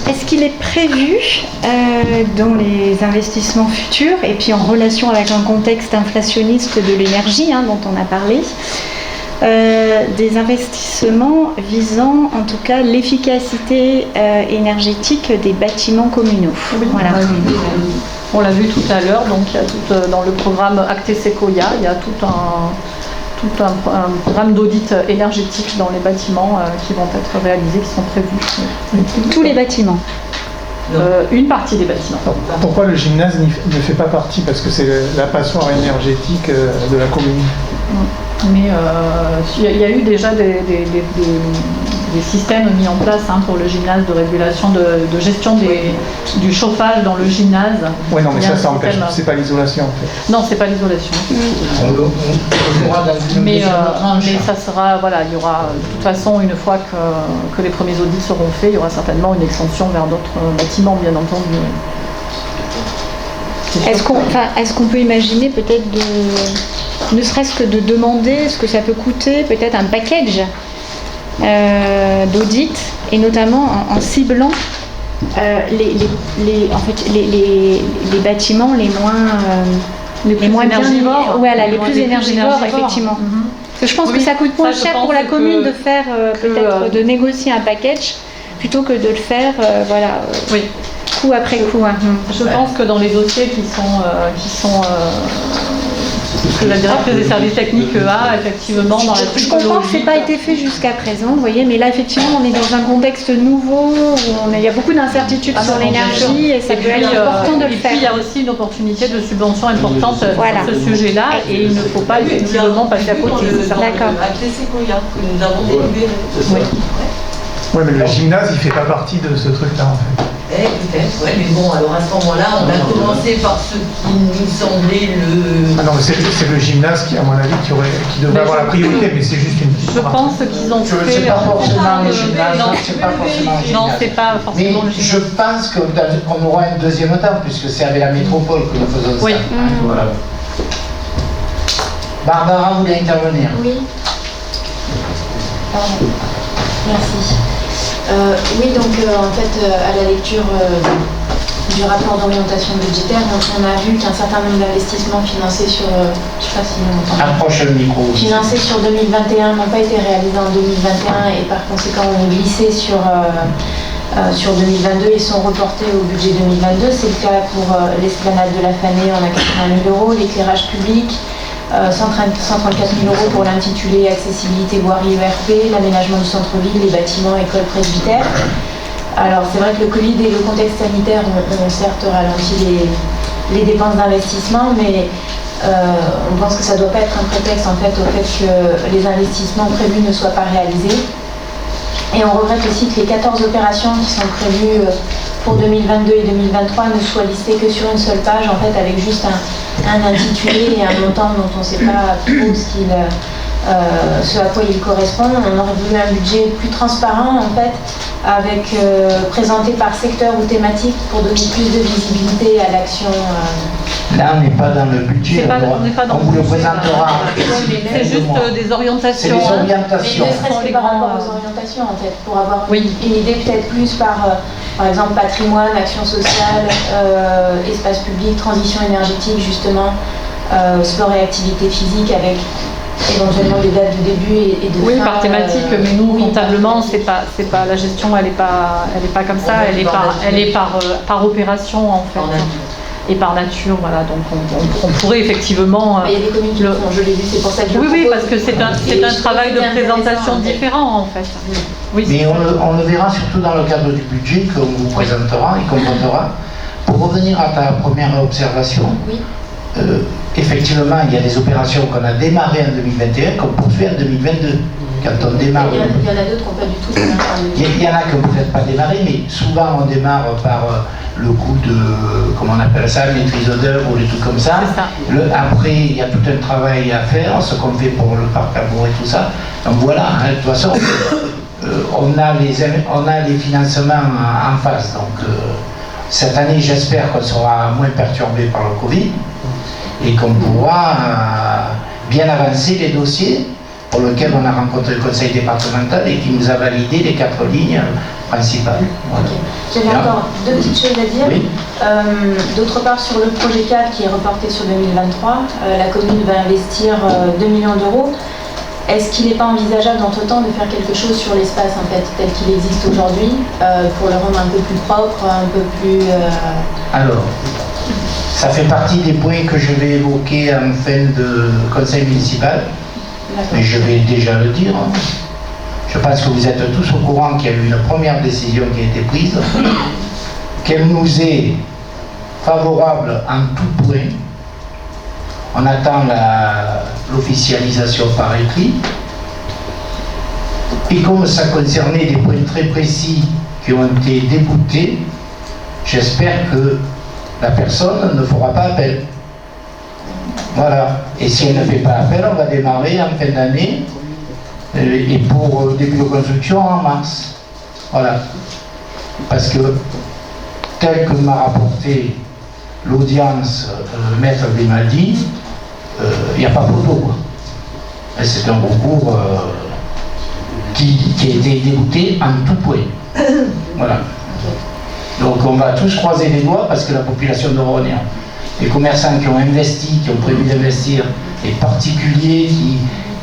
S5: est-ce qu'il est prévu dans les investissements futurs, et puis en relation avec un contexte inflationniste de l'énergie dont on a parlé, des investissements visant en tout cas l'efficacité énergétique des bâtiments communaux?
S11: Oui, voilà. On l'a vu tout à l'heure, donc il y a tout, dans le programme Acte Sequoia, il y a tout un programme d'audit énergétique dans les bâtiments qui vont être réalisés, qui sont prévus.
S5: Tous les bâtiments?
S11: Une partie des bâtiments.
S4: Pourquoi le gymnase ne fait pas partie? Parce que c'est la passoire énergétique de la commune.
S11: Mais il y a eu déjà des systèmes mis en place pour le gymnase de régulation, de gestion du chauffage dans le gymnase.
S4: Oui, non, mais ça empêche, c'est pas l'isolation en fait.
S11: Non, c'est pas l'isolation. Mais ça sera, voilà, il y aura de toute façon, une fois que les premiers audits seront faits, il y aura certainement une extension vers d'autres bâtiments, bien entendu.
S5: Est-ce qu'on peut imaginer peut-être ne serait-ce que de demander ce que ça peut coûter, peut-être un package d'audit, et notamment en ciblant les bâtiments les moins énergivores, les plus énergivores, effectivement. Parce que je pense que ça coûte moins cher pour la commune de faire peut-être de négocier un package plutôt que de le faire coup après coup.
S11: Je pense que dans les dossiers qui sont que la directrice des services techniques a effectivement dans la
S5: typologie. Je comprends que ce n'a pas été fait jusqu'à présent, vous voyez, mais là effectivement on est dans un contexte nouveau où il y a beaucoup d'incertitudes sur l'énergie et ça peut être important de le faire.
S11: Et puis il y a aussi une opportunité de subvention importante sur ce sujet-là et il ne faut pas effectivement passer à côté.
S5: D'accord.
S4: Oui, mais le gymnase il fait pas partie de ce truc-là en fait.
S9: Peut-être, ouais, mais bon, alors à ce moment-là, on a commencé par ce qui nous semblait le...
S4: Ah non, mais c'est le gymnase qui, à mon avis, qui devrait avoir la priorité, mais c'est juste une petite
S11: Je pense qu'ils ont fait...
S7: C'est pas forcément le gymnase, c'est pas forcément le gymnase.
S11: Non, c'est pas forcément le
S7: Mais
S11: gymnase.
S7: je pense qu'on aura un deuxième temps, puisque c'est avec la métropole que nous faisons
S11: Oui.
S7: ça. Voilà. Barbara voulait intervenir.
S12: Oui. Pardon. Merci. Oui, donc en fait, à la lecture du rapport d'orientation budgétaire, on a vu qu'un certain nombre d'investissements financés sur, je sais pas si on entend.
S7: Approche le micro.
S12: Financés sur 2021 n'ont pas été réalisés en 2021 et par conséquent ont glissé sur 2022 et sont reportés au budget 2022. C'est le cas pour l'esplanade de la Fanée, on a 80 000 €, l'éclairage public, 134 000 € pour l'intitulé accessibilité voirie ERP, l'aménagement du centre-ville, les bâtiments, écoles, presbytère. Alors c'est vrai que le Covid et le contexte sanitaire ont certes ralenti les dépenses d'investissement, mais on pense que ça ne doit pas être un prétexte en fait au fait que les investissements prévus ne soient pas réalisés. Et on regrette aussi que les 14 opérations qui sont prévues pour 2022 et 2023 ne soient listées que sur une seule page, en fait, avec juste un intitulé et un montant dont on ne sait pas trop ce à quoi il correspond. On aurait voulu un budget plus transparent, en fait, avec présenté par secteur ou thématique pour donner plus de visibilité à l'action.
S7: Là, on n'est pas dans le budget, on vous le présentera.
S11: C'est juste des orientations.
S7: C'est des orientations.
S12: Mais ne serait-ce que par rapport aux orientations, en fait, pour avoir une idée peut-être plus par exemple, patrimoine, action sociale, espace public, transition énergétique, justement, sport et activité physique, avec éventuellement des dates de début et de fin.
S11: Oui, par thématique, mais nous, comptablement, c'est pas la gestion, elle est pas comme ça, elle est par opération, en fait. Et par nature, voilà, donc on pourrait effectivement...
S12: Il y a des communes qui le font, je l'ai vu, c'est pour ça que je
S11: Oui, parce que c'est un travail de présentation différent, en fait. Oui,
S7: mais on le verra surtout dans le cadre du budget qu'on vous présentera et qu'on votera. Pour revenir à ta première observation, effectivement, il y a des opérations qu'on a démarrées en 2021 qu'on poursuit en 2022. Quand on démarre...
S12: Il y en a d'autres qui n'ont pas du tout démarré.
S7: Il y en a qui n'ont peut-être pas démarré, mais souvent on démarre par le coup de, comment on appelle ça, maîtrise d'œuvre ou des trucs comme ça. Après, il y a tout un travail à faire, ce qu'on fait pour le parc à bourg et tout ça. Donc voilà, de toute façon, on a les financements en face. Donc cette année, j'espère qu'on sera moins perturbé par le Covid et qu'on pourra bien avancer les dossiers pour lesquels on a rencontré le conseil départemental et qui nous a validé les 4 lignes principales. Voilà.
S12: J'avais encore 2 petites choses à dire.
S7: Oui.
S12: D'autre part, sur le projet 4 qui est reporté sur 2023, la commune va investir 2 millions d'euros. Est-ce qu'il n'est pas envisageable d'entre-temps de faire quelque chose sur l'espace en fait, tel qu'il existe aujourd'hui, pour le rendre un peu plus propre, un peu plus...
S7: Alors, ça fait partie des points que je vais évoquer en fin de conseil municipal. Mais je vais déjà le dire. Je pense que vous êtes tous au courant qu'il y a eu une première décision qui a été prise, qu'elle nous est favorable en tout point. On attend l'officialisation par écrit. Et comme ça concernait des points très précis qui ont été déboutés, j'espère que la personne ne fera pas appel. Voilà. Et si elle ne fait pas appel, on va démarrer en fin d'année et pour début de construction en mars. Voilà. Parce que, tel que m'a rapporté l'audience Maître Grimaldi, il n'y a pas photo. C'est un recours qui a été débouté en tout point. Voilà. Donc on va tous croiser les doigts parce que la population de Rhône, les commerçants qui ont investi, qui ont prévu d'investir, les particuliers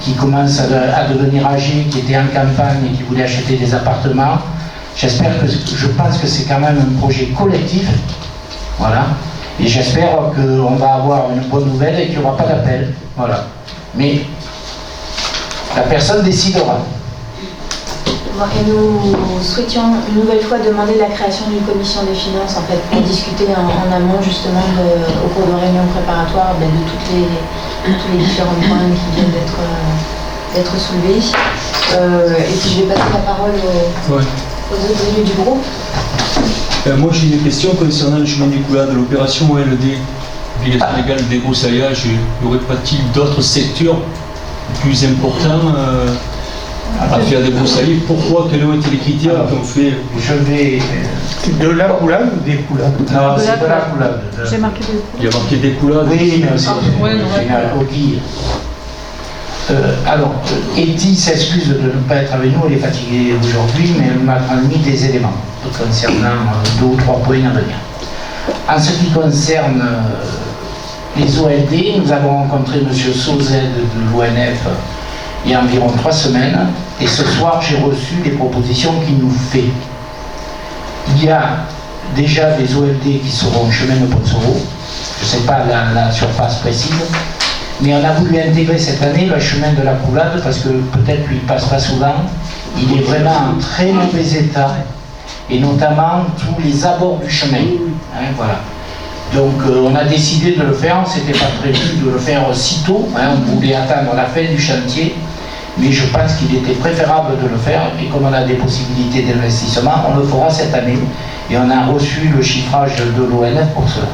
S7: qui commencent à devenir âgés, qui étaient en campagne et qui voulaient acheter des appartements. Je pense que c'est quand même un projet collectif. Voilà. Et j'espère qu'on va avoir une bonne nouvelle et qu'il n'y aura pas d'appel. Voilà. Mais la personne décidera.
S12: Et nous souhaitions une nouvelle fois demander la création d'une commission des finances en fait, pour discuter en amont justement au cours de réunions préparatoires de tous les différents points qui viennent d'être soulevés. Et puis je vais passer la parole aux autres élus du groupe.
S13: Moi j'ai une question concernant le chemin d'écoulade, l'opération OLD, obligation légale de débroussaillage. Y aurait-il d'autres secteurs plus importants à faire débroussailler? Pourquoi? Quels ont été les critères qu'on fait?
S1: Je vais...
S4: C'est de la coulade ou des coulades?
S1: Non, c'est de la coulade.
S11: J'ai marqué des coulades.
S13: Il y a marqué des coulades.
S1: Oui, mais c'est une coquille. Alors, Eti s'excuse de ne pas être avec nous, elle est fatiguée aujourd'hui, mais elle m'a transmis des éléments concernant 2 ou 3 points à venir. En ce qui concerne les OLD, nous avons rencontré M. Sauzet de l'ONF il y a environ 3 semaines, et ce soir j'ai reçu les propositions qu'il nous fait. Il y a déjà des OLD qui seront au chemin de Pozzolo, je ne sais pas la surface précise, mais on a voulu intégrer cette année le chemin de la Coulade parce que peut-être lui passe pas souvent. Il est vraiment en très mauvais état, et notamment tous les abords du chemin. Hein, voilà. Donc on a décidé de le faire, c'était pas prévu de le faire sitôt, hein, on voulait attendre la fin du chantier, mais je pense qu'il était préférable de le faire, et comme on a des possibilités d'investissement, on le fera cette année, et on a reçu le chiffrage de l'ONF pour cela.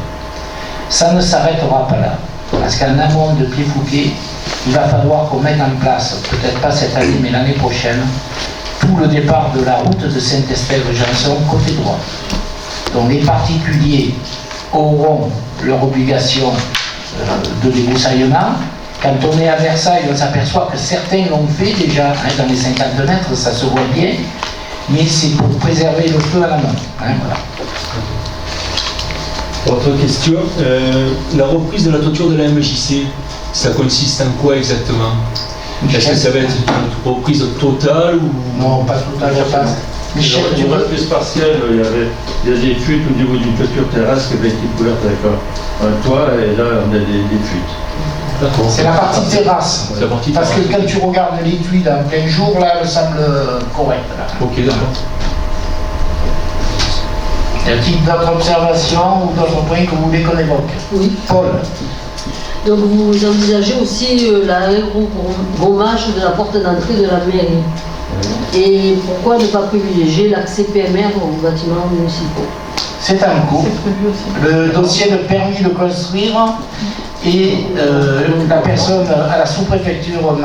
S1: Ça ne s'arrêtera pas là. Parce qu'en amont de Pied-Fouquet, il va falloir qu'on mette en place, peut-être pas cette année, mais l'année prochaine, tout le départ de la route de Saint-Estève-Janson côté droit. Donc les particuliers auront leur obligation de débroussaillement. Quand on est à Versailles, on s'aperçoit que certains l'ont fait déjà, hein, dans les 50 mètres, ça se voit bien, mais c'est pour préserver le feu à la main. Hein, voilà.
S13: Autre question, la reprise de la toiture de la MJC, ça consiste en quoi exactement? Est-ce que ça va être une reprise totale ou...
S1: Non, pas totale, je pense.
S14: Michel, une reprise partielle, il y a des fuites au niveau d'une toiture terrasse qui avait été couverte avec un toit, et là on a des fuites.
S1: C'est la partie terrasse. Parce que quand tu regardes l'étui en plein jour, là, elle semble correcte.
S13: Ok, d'accord.
S1: Y a-t-il d'autres observations ou d'autres points que vous voulez qu'on évoque?
S2: Oui.
S1: Paul.
S2: Donc vous envisagez aussi l'aérogommage de la porte d'entrée de la mairie. Et pourquoi ne pas privilégier l'accès PMR aux bâtiments municipaux?
S1: C'est un cours. Le dossier de permis de construire, et la personne à la sous-préfecture,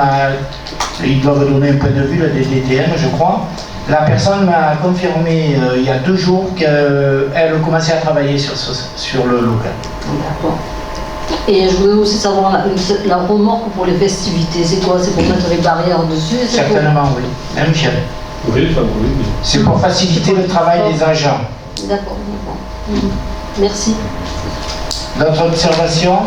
S1: ils doivent donner un point de vue, la DDTM, je crois. La personne m'a confirmé il y a 2 jours qu'elle commençait à travailler sur le local.
S2: D'accord. Et je voulais aussi savoir la remorque pour les festivités, c'est quoi? C'est pour mettre les barrières dessus?
S1: Certainement, oui. Hein, Michel?
S14: Oui, enfin, oui.
S1: C'est pour faciliter le travail des agents.
S2: D'accord. Merci.
S1: D'autres observations?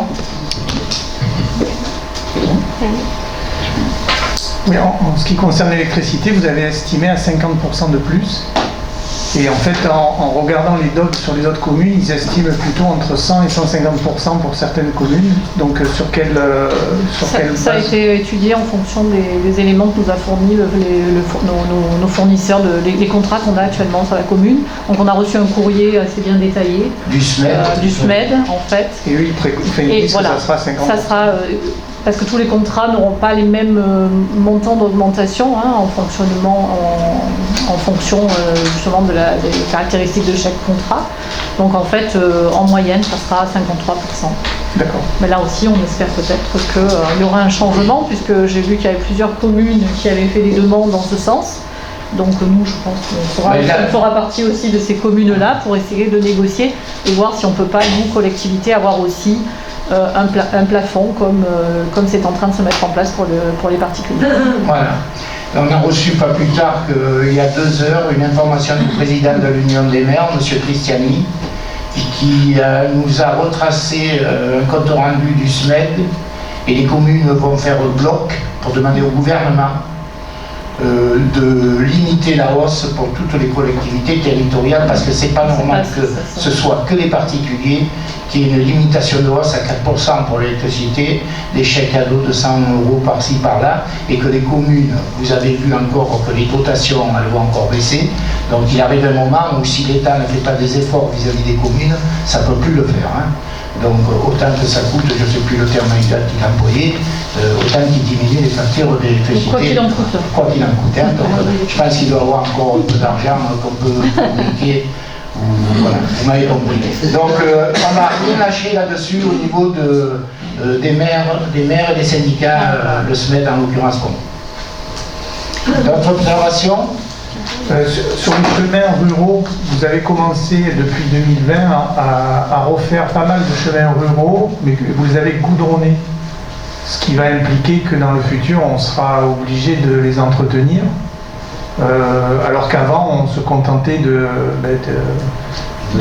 S4: Oui, en ce qui concerne l'électricité, vous avez estimé à 50% de plus. Et en fait, en regardant les docs sur les autres communes, ils estiment plutôt entre 100 et 150% pour certaines communes. Donc sur quelle base?
S11: Ça a été étudié en fonction des éléments que nous a fournis nos fournisseurs, les contrats qu'on a actuellement sur la commune. Donc on a reçu un courrier assez bien détaillé.
S1: Du SMED.
S11: En fait.
S4: Et eux, ils disent
S11: voilà,
S4: que ça sera 50%.
S11: Ça sera, parce que tous les contrats n'auront pas les mêmes montants d'augmentation en fonctionnement, en fonction justement des caractéristiques de chaque contrat. Donc en fait, en moyenne, ça sera à 53%.
S4: D'accord.
S11: Mais là aussi, on espère peut-être qu'il y aura un changement, puisque j'ai vu qu'il y avait plusieurs communes qui avaient fait des demandes dans ce sens. Donc nous, je pense qu'on fera partie aussi de ces communes-là pour essayer de négocier et voir si on ne peut pas, nous, collectivité, avoir aussi un plafond comme c'est en train de se mettre en place pour les particuliers.
S1: Voilà. On a reçu pas plus tard qu'il y a 2 heures une information du président de l'Union des maires, M. Christiani, qui nous a retracé un compte rendu du SMED, et les communes vont faire bloc pour demander au gouvernement de limiter la hausse pour toutes les collectivités territoriales, parce que c'est pas normal que ce soit que les particuliers qui aient une limitation de hausse à 4% pour l'électricité, des chèques cadeaux de 100 € par-ci par-là, et que les communes, vous avez vu encore que les dotations elles vont encore baisser. Donc il arrive un moment où si l'État ne fait pas des efforts vis-à-vis des communes, ça ne peut plus le faire. Hein. Donc autant que ça coûte, je ne sais plus le terme exact qu'il a employé, autant qu'il diminue les factures d'électricité.
S11: Quoi qu'il en coûte.
S1: Quoi qu'il en coûte. Hein. Donc je pense qu'il doit y avoir encore un peu d'argent qu'on peut communiquer
S7: Voilà, vous m'avez compris. Donc on n'a rien lâché là-dessus au niveau des maires et des syndicats, le SMED en l'occurrence. D'autres observations?
S4: Sur les chemins ruraux, vous avez commencé depuis 2020 à refaire pas mal de chemins ruraux, mais que vous les avez goudronnés. Ce qui va impliquer que dans le futur, on sera obligé de les entretenir. Alors qu'avant, on se contentait de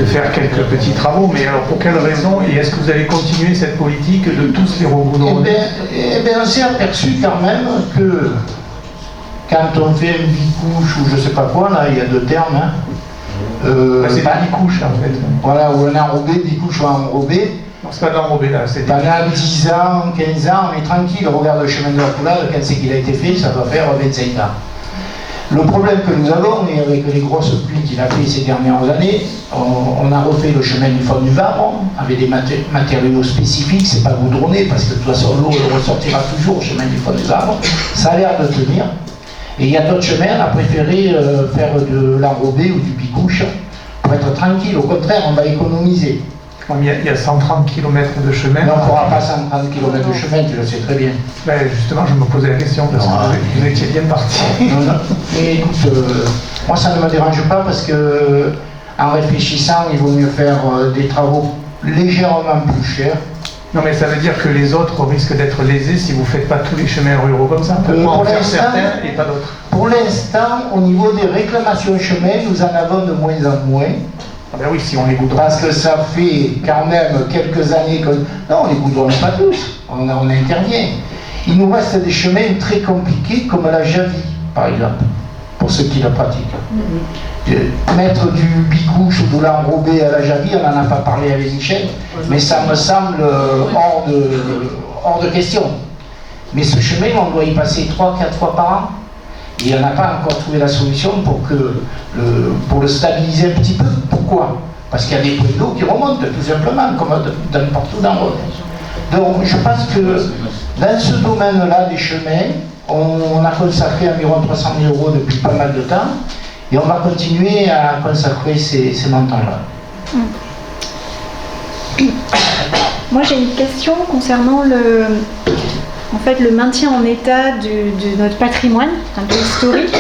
S4: faire quelques petits travaux. Mais alors, pour quelle raison? Et est-ce que vous allez continuer cette politique de tous les regoudronner?
S7: Eh bien, on s'est aperçu quand même que quand on fait une bicouche ou je sais pas quoi, là, il y a deux termes. Hein,
S4: c'est pas bicouche, en fait.
S7: Voilà, ou un enrobé, bicouche ou un enrobé.
S4: Non, c'est pas de l'enrobé, là.
S7: Pendant 10 ans, 15 ans, on est tranquille. Regarde le chemin de la Poulade, quand c'est qu'il a été fait, ça doit faire 25 ans. Le problème que nous avons, et avec les grosses pluies qu'il a fait ces dernières années, on a refait le chemin du fond du Var, avec des matériaux spécifiques, c'est pas goudronné, parce que de toute façon l'eau ressortira toujours au chemin du fond du Var. Ça a l'air de tenir. Et il y a d'autres chemins, on a préféré faire de l'enrobé ou du bicouche pour être tranquille. Au contraire, on va économiser.
S4: Il y a 130 km de chemin.
S7: Non, on ne pourra pas 130 km de chemin, tu le sais très bien.
S4: Ben justement, je me posais la question, parce que vous étiez bien parti.
S7: Non. Mais écoute, moi ça ne me dérange pas, parce que en réfléchissant, il vaut mieux faire des travaux légèrement plus chers.
S4: Non, mais ça veut dire que les autres risquent d'être lésés si vous ne faites pas tous les chemins ruraux comme ça. Pour en faire certains et pas d'autres.
S7: Pour l'instant, au niveau des réclamations chemins, nous en avons de moins en moins.
S4: Ah ben oui, si on les goudronne.
S7: Parce que ça fait quand même quelques années que... Non, on les goudronne pas tous, on intervient. Il nous reste des chemins très compliqués comme la Javie, par exemple, pour ceux qui la pratiquent. Mettre du bicouche ou de l'enrobé à la Javie, on n'en a pas parlé avec Michel, mais ça me semble hors de question. Mais ce chemin, on doit y passer 3-4 fois par an. Et on n'a pas encore trouvé la solution pour le stabiliser un petit peu. Pourquoi? Parce qu'il y a des points d'eau qui remontent, tout simplement, comme partout dans le monde. Donc je pense que dans ce domaine-là des chemins, on a consacré environ 300 000 € depuis pas mal de temps, et on va continuer à consacrer ces montants-là.
S5: Moi j'ai une question concernant le maintien en état de notre patrimoine, un peu historique.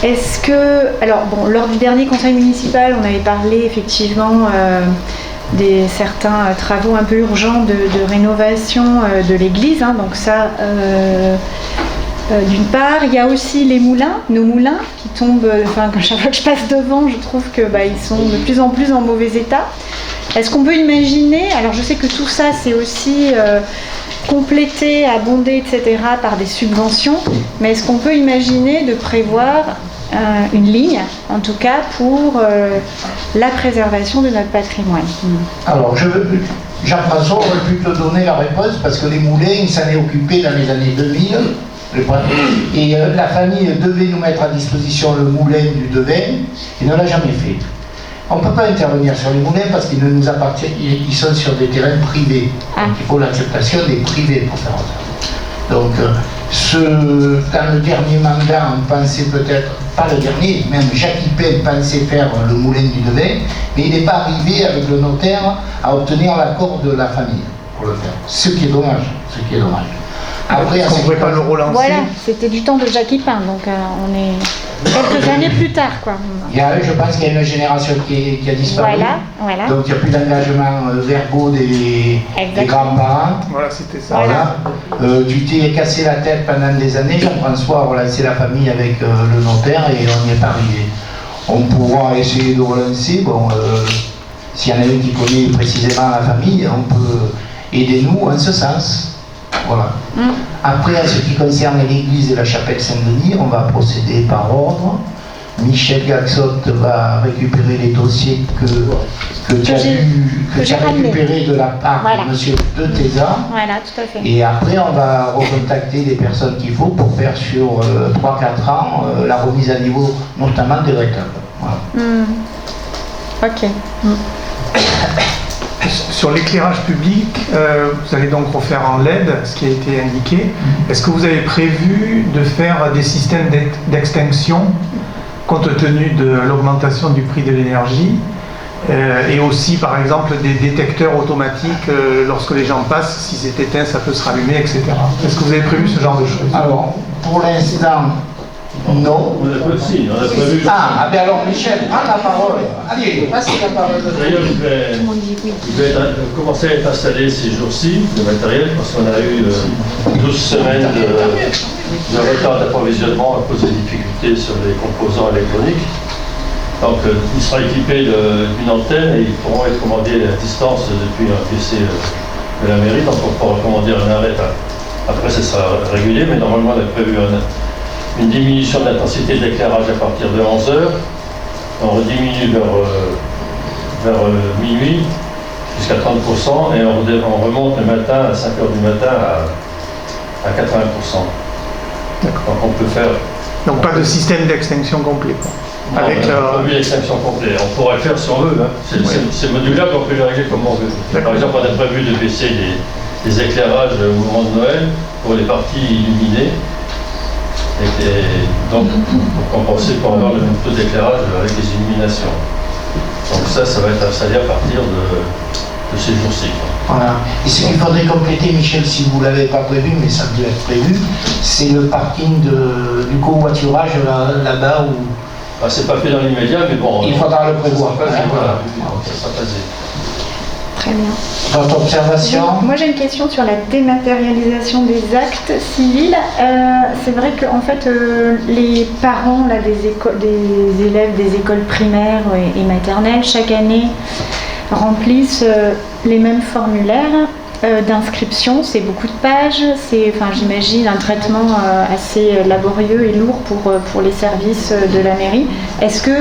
S5: Est-ce que, alors bon, lors du dernier conseil municipal, on avait parlé effectivement des certains travaux un peu urgents de rénovation de l'église, hein, donc ça, d'une part, il y a aussi les moulins, nos moulins qui tombent, enfin, chaque fois que je passe devant, je trouve que ils sont de plus en plus en mauvais état. Est-ce qu'on peut imaginer, alors je sais que tout ça c'est aussi complété, abondé, etc. par des subventions, mais est-ce qu'on peut imaginer de prévoir une ligne, en tout cas pour la préservation de notre patrimoine?
S7: Alors, Jean-François aurait pu te donner la réponse, parce que les moulins, il s'en est occupé dans les années 2000, et la famille devait nous mettre à disposition le moulin du Devin, et ne l'a jamais fait. On ne peut pas intervenir sur les moulins parce qu'ils ne nous appartiennent, ils sont sur des terrains privés. Donc il faut l'acceptation des privés pour faire ça. Donc, dans le dernier mandat, on pensait peut-être, pas le dernier, même Jacques Ipel pensait faire le moulin du Devin, mais il n'est pas arrivé avec le notaire à obtenir l'accord de la famille pour le faire. Ce qui est dommage. Après,
S4: on ne pourrait pas le relancer.
S5: Voilà, c'était du temps de Jacques Ipin, donc on est quelques années plus tard, quoi.
S7: Je pense qu'il y a une génération qui a disparu.
S5: Voilà.
S7: Donc il n'y a plus d'engagement verbaux des grands-parents.
S4: Voilà, c'était ça.
S7: Voilà. Tu t'es cassé la tête pendant des années, Jean-François a relancé la famille avec le notaire et on n'y est pas arrivé. On pourra essayer de relancer. Bon, s'il y en a un qui connaît précisément la famille, on peut aider nous en ce sens. Voilà. Après, en ce qui concerne l'église et la chapelle Saint-Denis, on va procéder par ordre. Michel Gaxot va récupérer les dossiers que tu as récupérés de la part de M. De Thésa.
S5: Voilà, tout à fait.
S7: Et après, on va recontacter les personnes qu'il faut pour faire sur 3-4 ans la remise à niveau, notamment des réclames. Voilà.
S5: Ok.
S4: Sur l'éclairage public, vous allez donc refaire en LED, ce qui a été indiqué. Est-ce que vous avez prévu de faire des systèmes d'extinction compte tenu de l'augmentation du prix de l'énergie, et aussi par exemple des détecteurs automatiques lorsque les gens passent, si c'est éteint ça peut se rallumer, etc. Est-ce que vous avez prévu ce genre de choses?
S7: Alors, pour l'instant, non.
S14: On a prévu.
S7: Ben alors Michel, prends la parole. Allez, passez la parole.
S14: D'ailleurs, il va commencer à être installé ces jours-ci, le matériel, parce qu'on a eu 12 semaines de retard d'approvisionnement à cause des difficultés sur les composants électroniques. Donc, il sera équipé d'une antenne et ils pourront être commandés à distance depuis un PC de la mairie. Donc, on pourra commander un arrêt. Après, ce sera régulier, mais normalement, on a prévu une diminution de l'intensité de l'éclairage à partir de 11h. On rediminue vers minuit jusqu'à 30% et on remonte le matin à 5h du matin à 80%. Donc on peut faire...
S4: Donc pas de système d'extinction complet, quoi.
S14: Non,
S4: avec
S14: pas vu l'extinction complète. On pourrait le faire si on veut. Hein. C'est modulable, on peut le régler comme on veut. Par exemple, on a prévu de baisser les éclairages au moment de Noël pour les parties illuminées. Et donc, pour compenser, pour avoir le même taux d'éclairage avec les illuminations. Donc ça va être installé à partir de ces jours-ci.
S1: Voilà. Et ce qu'il faudrait compléter, Michel, si vous ne l'avez pas prévu, mais ça devait être prévu, c'est le parking du covoiturage là-bas où...
S14: C'est pas fait dans l'immédiat, mais bon...
S1: Il faudra le prévoir.
S14: Ça sera passé.
S5: Très bien.
S1: Votre observation?
S5: Moi j'ai une question sur la dématérialisation des actes civils. C'est vrai qu'en fait les parents là, des élèves des écoles primaires et maternelles chaque année remplissent les mêmes formulaires d'inscription. C'est beaucoup de pages, c'est, j'imagine, un traitement assez laborieux et lourd pour les services de la mairie. Est-ce que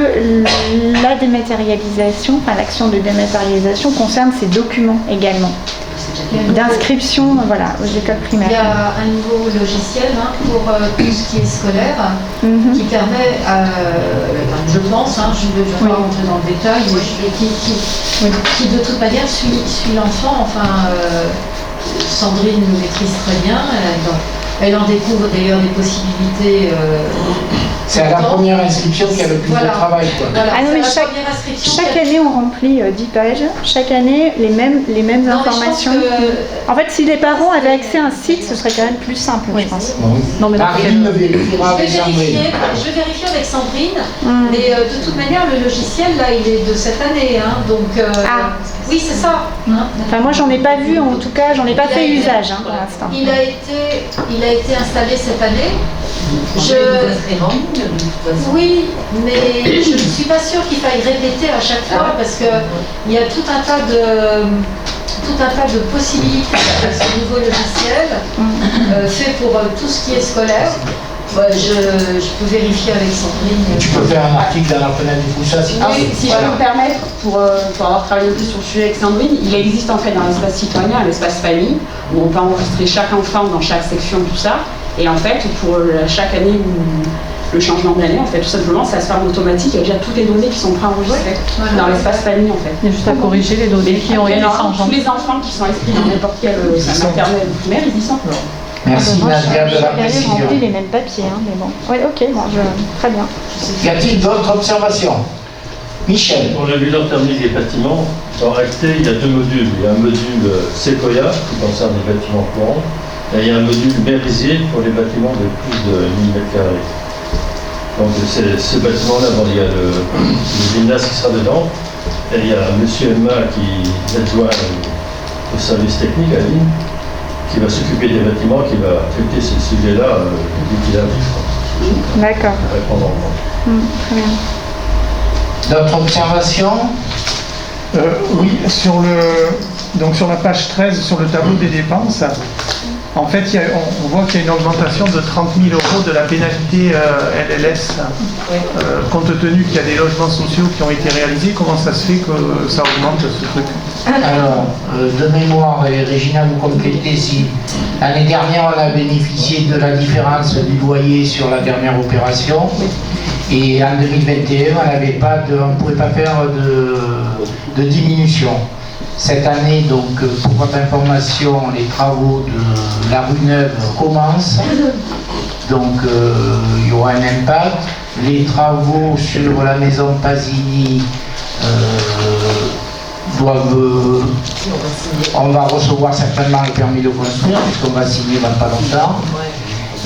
S5: la dématérialisation, l'action de dématérialisation concerne ces documents également d'inscription aux écoles primaires?
S9: Il y a un nouveau logiciel pour tout ce qui est scolaire qui permet, je pense, je ne vais pas rentrer dans le détail, mais qui de toute manière suit l'enfant. Sandrine le maîtrise très bien. Elle en découvre d'ailleurs des possibilités.
S1: C'est à la première inscription qu'il y a le plus de travail.
S5: Chaque année, on remplit 10 pages. Chaque année, les mêmes informations. En fait, si les parents avaient accès à un site, ce serait quand même plus simple, je pense.
S9: Je vais vérifier avec Sandrine. Mais de toute manière, le logiciel, là, il est de cette année. Oui, c'est ça.
S5: Moi, j'en ai pas vu, en tout cas, j'en ai pas fait usage pour l'instant.
S9: Il a été installé cette année. Oui, mais je ne suis pas sûre qu'il faille répéter à chaque fois parce qu'il y a tout un tas de possibilités avec ce nouveau logiciel fait pour tout ce qui est scolaire. Je peux vérifier avec Sandrine.
S1: Tu peux faire un article dans la fenêtre du Foussa.
S6: Si je peux me permettre, pour avoir travaillé plus sur le sujet avec Sandrine, il existe en fait dans l'espace citoyen, l'espace famille, où on peut enregistrer chaque enfant dans chaque section, tout ça. Et en fait, pour chaque année ou le changement d'année, en fait, tout simplement, ça se fait en automatique. Il y a déjà toutes les données qui sont préenregistrées dans l'espace famille, en fait.
S11: Il y a juste à corriger les données qui ont été changées.
S6: Tous les enfants qui sont inscrits dans n'importe quelle maternelle ou primaire, ils y sont.
S1: Merci Nadia de la précision.
S5: J'ai rempli les mêmes papiers, mais bon. Oui, ok, très bien.
S1: Y a-t-il d'autres observations? Michel.
S14: Pour le bilan thermique des bâtiments, dans Acté, il y a deux modules. Il y a un module Sequoia qui concerne les bâtiments courants et il y a un module Merisier pour les bâtiments de plus de 1000 m². Donc ce bâtiment-là, il y a le gymnase qui sera dedans et il y a M. Emma qui est adjoint au service technique à Lille, qui va s'occuper des bâtiments, qui va traiter ce sujet-là dès qu'il arrive.
S5: D'accord.
S14: Répondre en
S5: très bien.
S1: D'autres observations?
S4: Oui, sur la page 13, sur le tableau des dépenses, en fait, on voit qu'il y a une augmentation de 30 000 € de la pénalité LLS, compte tenu qu'il y a des logements sociaux qui ont été réalisés. Comment ça se fait que ça augmente ce truc?
S1: Alors, de mémoire, et Régina, vous complétez, si l'année dernière, on a bénéficié de la différence du loyer sur la dernière opération, et en 2021, on ne pouvait pas faire de diminution. Cette année, donc, pour votre information, les travaux de la rue Neuve commencent, donc il y aura un impact.
S7: les travaux sur la maison Pasini on va recevoir certainement le permis de construire, puisqu'on va signer dans pas longtemps.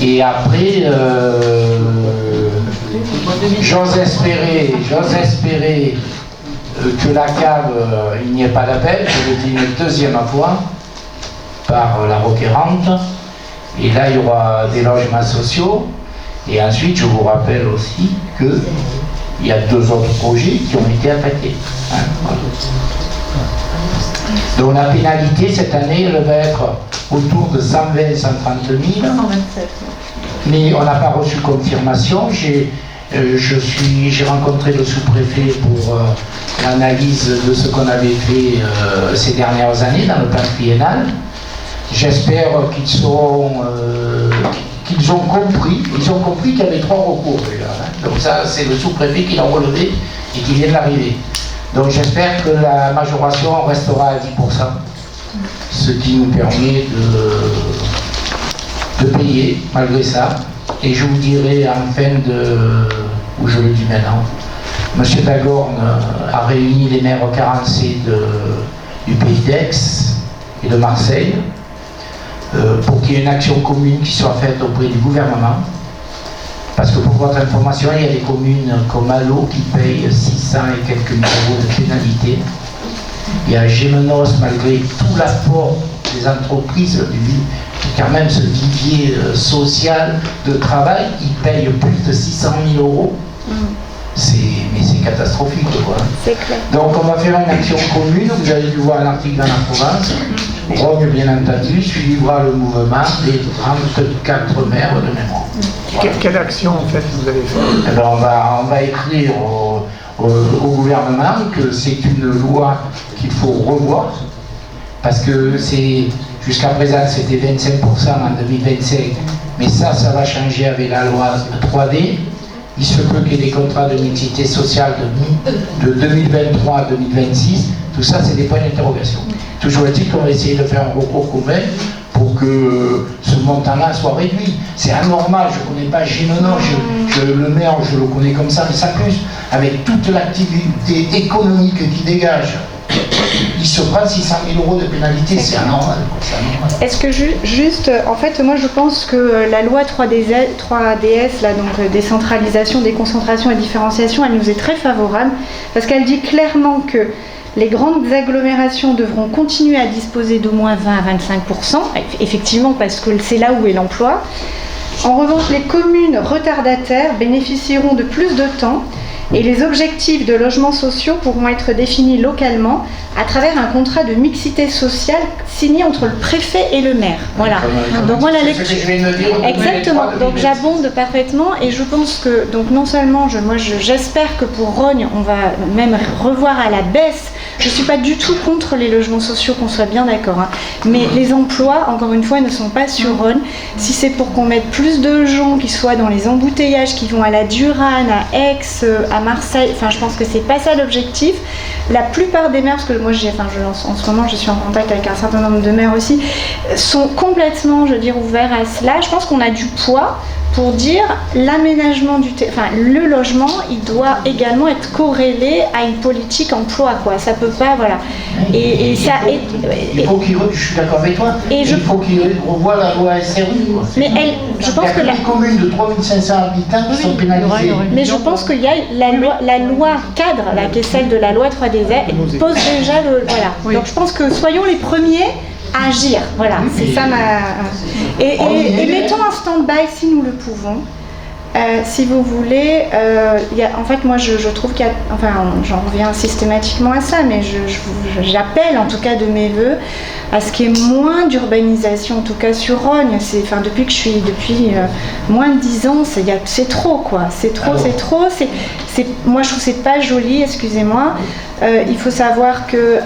S7: Et après, j'ose espérer que la cave, il n'y ait pas d'appel, je le dis une deuxième fois, par la requérante. Et là, il y aura des logements sociaux. Et ensuite, je vous rappelle aussi qu'il y a 2 autres projets qui ont été attaqués. Hein, voilà. Donc la pénalité cette année, elle va être autour de 120-130 000.
S5: 127.
S7: Mais on n'a pas reçu confirmation. J'ai rencontré le sous-préfet pour l'analyse de ce qu'on avait fait ces dernières années dans le plan triennal. J'espère qu'ils ont compris qu'il y avait 3 recours déjà. Hein. Donc ça, c'est le sous-préfet qui l'a relevé et qui vient d'arriver. Donc j'espère que la majoration restera à 10%, ce qui nous permet de payer malgré ça. Et je vous dirai en fin ou je le dis maintenant, M. Dagorn a réuni les maires carencés du Pays d'Aix et de Marseille pour qu'il y ait une action commune qui soit faite auprès du gouvernement. Parce que pour votre information, il y a des communes comme Allo qui payent 600 et quelques mille euros de pénalité. Il y a Gémenos, malgré tout l'apport des entreprises, car même ce vivier social de travail, il paye plus de 600 000 euros. Mais c'est catastrophique, quoi. C'est clair. Donc on va faire une action commune, vous avez dû voir un article dans la Provence. Rogne, bien entendu, suivra le mouvement des 34 maires de mémoire.
S4: Quelle action en fait vous allez faire?
S7: Eh ben, on va écrire au gouvernement que c'est une loi qu'il faut revoir, parce que jusqu'à présent c'était 25% en 2025, mais ça va changer avec la loi 3D. Il se peut qu'il y ait des contrats de mixité sociale de 2023 à 2026. Tout ça, c'est des points d'interrogation. Toujours est-il qu'on va essayer de faire un recours commun pour que ce montant-là soit réduit. C'est anormal, je ne connais pas Gémenos, le maire, je le connais comme ça, mais ça plus, avec toute l'activité économique qui dégage. Il se prend 600 000 euros de pénalité, c'est anormal.
S5: Est-ce que juste, en fait, moi je pense que la loi 3DS, là, donc décentralisation, déconcentration et différenciation, elle nous est très favorable, parce qu'elle dit clairement que les grandes agglomérations devront continuer à disposer d'au moins 20 à 25%, effectivement, parce que c'est là où est l'emploi. En revanche, les communes retardataires bénéficieront de plus de temps, et les objectifs de logements sociaux pourront être définis localement à travers un contrat de mixité sociale signé entre le préfet et le maire. Voilà. Donc moi la lecture. Exactement. Donc j'abonde parfaitement et je pense que donc non seulement j'espère que pour Rogne on va même revoir à la baisse. Je suis pas du tout contre les logements sociaux, qu'on soit bien d'accord. Hein. Mais les emplois, encore une fois, ne sont pas sur Rogne. Si c'est pour qu'on mette plus de gens qui soient dans les embouteillages, qui vont à la Durane, à Aix, à Marseille, enfin je pense que c'est pas ça l'objectif. La plupart des maires, parce que moi en ce moment je suis en contact avec un certain nombre de maires aussi, sont complètement, ouverts à cela. Je pense qu'on a du poids pour dire l'aménagement le logement, il doit également être corrélé à une politique emploi, quoi. Ça peut pas, voilà.
S7: Il faut je suis d'accord avec toi, il faut qu'il revoie la loi SRU, quoi.
S5: Mais je pense que
S7: les communes de 3500 habitants qui sont pénalisées.
S5: Mais je pense qu'il y a la loi cadre, là, qui est celle de la loi 3DS, elle pose déjà voilà. Donc je pense que soyons les premiers à agir, voilà, c'est ça et mettons un stand-by si nous le pouvons. Si vous voulez, en fait moi je trouve qu'il y a, j'en reviens systématiquement à ça, mais j'appelle en tout cas de mes voeux à ce qu'il y ait moins d'urbanisation, en tout cas sur Rogne. Depuis que je suis, moins de 10 ans, c'est trop, quoi. C'est trop. Moi je trouve que c'est pas joli, excusez-moi. Il faut savoir que